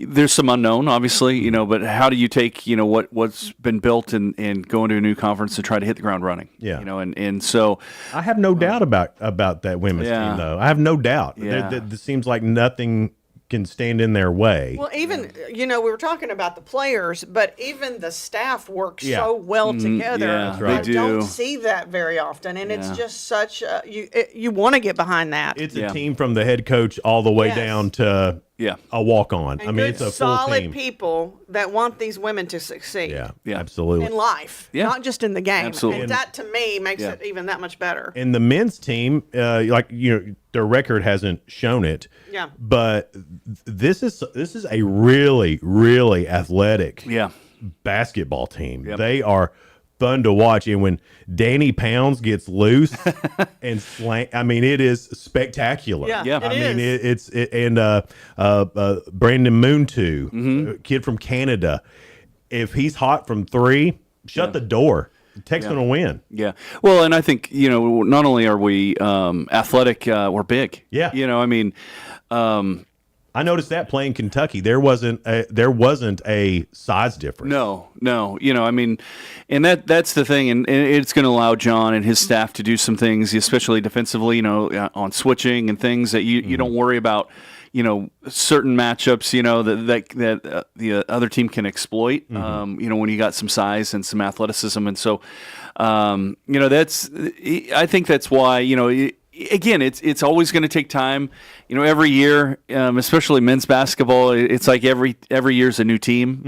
There's some unknown, obviously, but how do you take what's been built and go into a new conference and try to hit the ground running? Yeah, and so I have no doubt about that women's team, though. I have no doubt. Yeah. It seems like nothing can stand in their way. Well, even, we were talking about the players, but even the staff works so well together. Yeah, That's right. they do. Don't see that very often, and it's just such you want to get behind that. It's a team from the head coach all the way Yes. down to a walk-on. And I mean, good, it's a full solid team. people that want these women to succeed. Yeah, absolutely. In life, not just in the game. Absolutely. And that, to me, makes it even that much better. And the men's team, their record hasn't shown it. Yeah. But this is a really, really athletic basketball team. They are fun to watch. And when Danny Pounds gets loose and slang, I mean, it is spectacular. Brandon Moon too, kid from Canada. If he's hot from three, shut the door. Tech's going to win. Yeah. Well, and I think, not only are we athletic, we're big. Yeah. I noticed that playing Kentucky, there wasn't a size difference. No. And that's the thing, and it's going to allow John and his staff to do some things, especially defensively, on switching and things that you don't worry about. Certain matchups, that the other team can exploit. When you got some size and some athleticism, and so, I think that's why again, it's always going to take time. Every year, especially men's basketball, it's like every year's a new team,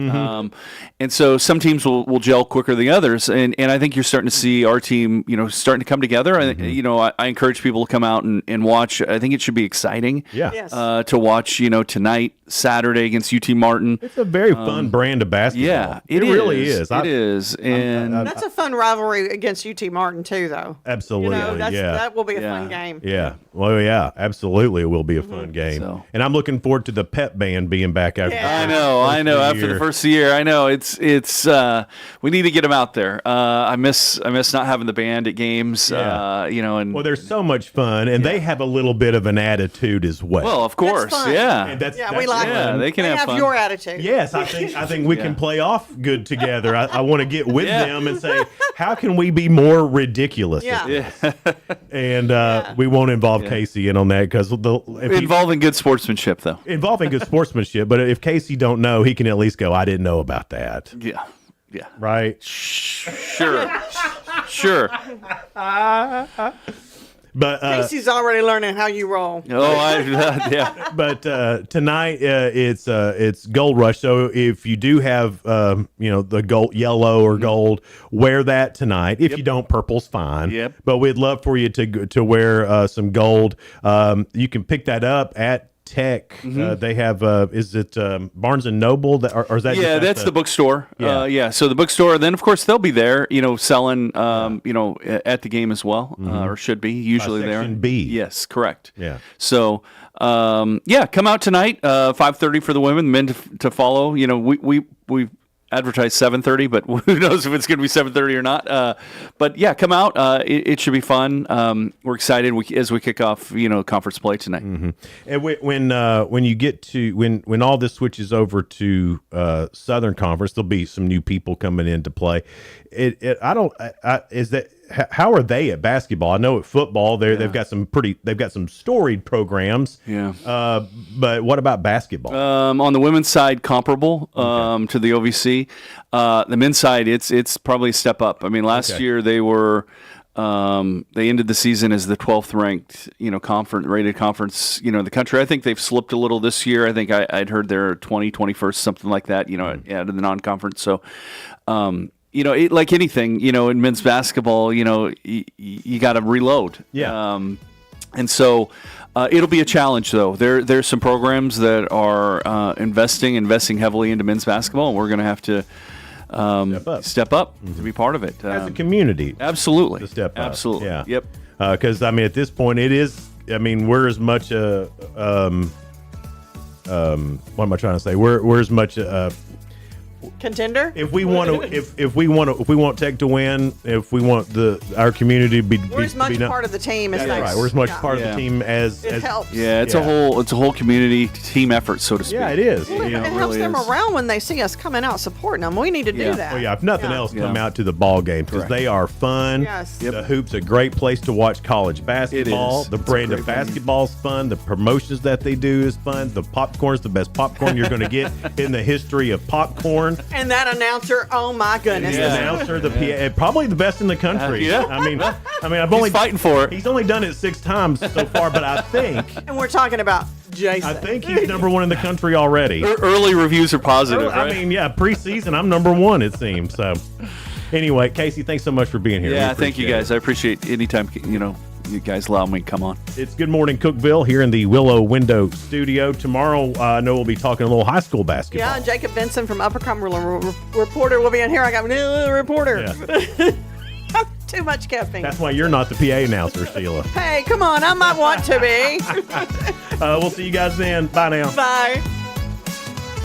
and so some teams will gel quicker than others. And I think you're starting to see our team, starting to come together. I encourage people to come out and watch. I think it should be exciting. Yeah. To watch. Tonight, Saturday against UT Martin. It's a very fun brand of basketball. Yeah, it really is. It is, and that's a fun rivalry against UT Martin too, though. Absolutely. That will be a fun game. Yeah. Well, yeah, absolutely. It will be a fun game. And I'm looking forward to the pep band being back after. I know. After the first year, I know it's we need to get them out there. I miss not having the band at games. And well, they're so much fun, and they have a little bit of an attitude as well. Well, of course, And we like them. They can have fun. Your attitude. Yes, I think we can play off good together. I want to get with them and say, how can we be more ridiculous at this? And we won't involve Casey in on that because involving good sportsmanship, though. Involving good sportsmanship, but if Casey don't know, he can at least go, I didn't know about that. Yeah. Right? Sure. But Casey's already learning how you roll. Yeah. But tonight it's Gold Rush. So if you do have the gold, yellow or gold, wear that tonight. If you don't, purple's fine. Yep. But we'd love for you to wear some gold. You can pick that up at Tech. They have is it Barnes and Noble or is that that's the bookstore. So the bookstore, then of course they'll be there selling at the game as well, or should be usually there. Section B. Yes, correct. Yeah. So come out tonight, 5:30 for the women, men to follow. We advertised 7:30, but who knows if it's going to be 7:30 or not. But yeah, come out. It should be fun. We're excited as we kick off, conference play tonight. And when you get to when all this switches over to Southern Conference, there'll be some new people coming into play. How are they at basketball? I know at football they've got some storied programs. Yeah. But what about basketball? On the women's side, comparable to the OVC. The men's side, it's probably a step up. I mean, last year they were they ended the season as the 12th ranked rated conference in the country. I think they've slipped a little this year. I think I'd heard they're 21st, something like that. Out of the non-conference. So. Like anything, in men's basketball, you got to reload. Yeah. And so it'll be a challenge, though. There's some programs that are investing heavily into men's basketball, and we're going to have to step up to be part of it. As a community. Absolutely. To step up. Absolutely. Yeah. Yep. Because I mean, at this point, it is. I mean, we're as much a what am I trying to say? We're as much contender. If we want to, if we want Tech to win, if we want our community to be, we're as much part of the team as that's right. We're as much part of the team as it helps. Yeah, it's a whole community team effort, so to speak. Yeah, it is. Well, it helps them around when they see us coming out supporting them. We need to do that. Well, yeah, if nothing else, come out to the ball games because they are fun. Yes. The hoop's a great place to watch college basketball. It is. The brand of basketball's fun. The promotions that they do is fun. The popcorn's the best popcorn you're going to get in the history of popcorn. And that announcer, oh my goodness. The announcer, the PA, probably the best in the country. Yeah. I mean, I've only fighting for it. He's only done it 6 times so far, but I think And we're talking about Jason. I think he's number 1 in the country already. Early reviews are positive, right? I mean, yeah, preseason, I'm number 1, it seems. So, anyway, Casey, thanks so much for being here. Yeah, thank you guys. I appreciate anytime you guys allow me to come on. It's Good Morning Cookeville here in the Willow Window Studio. Tomorrow, I know we'll be talking a little high school basketball. Yeah, Jacob Benson from Upper Cumberland reporter will be in here. I got a new reporter. Yeah. Too much caffeine. That's why you're not the PA announcer, Sheila. Hey, come on. I might want to be. We'll see you guys then. Bye now. Bye.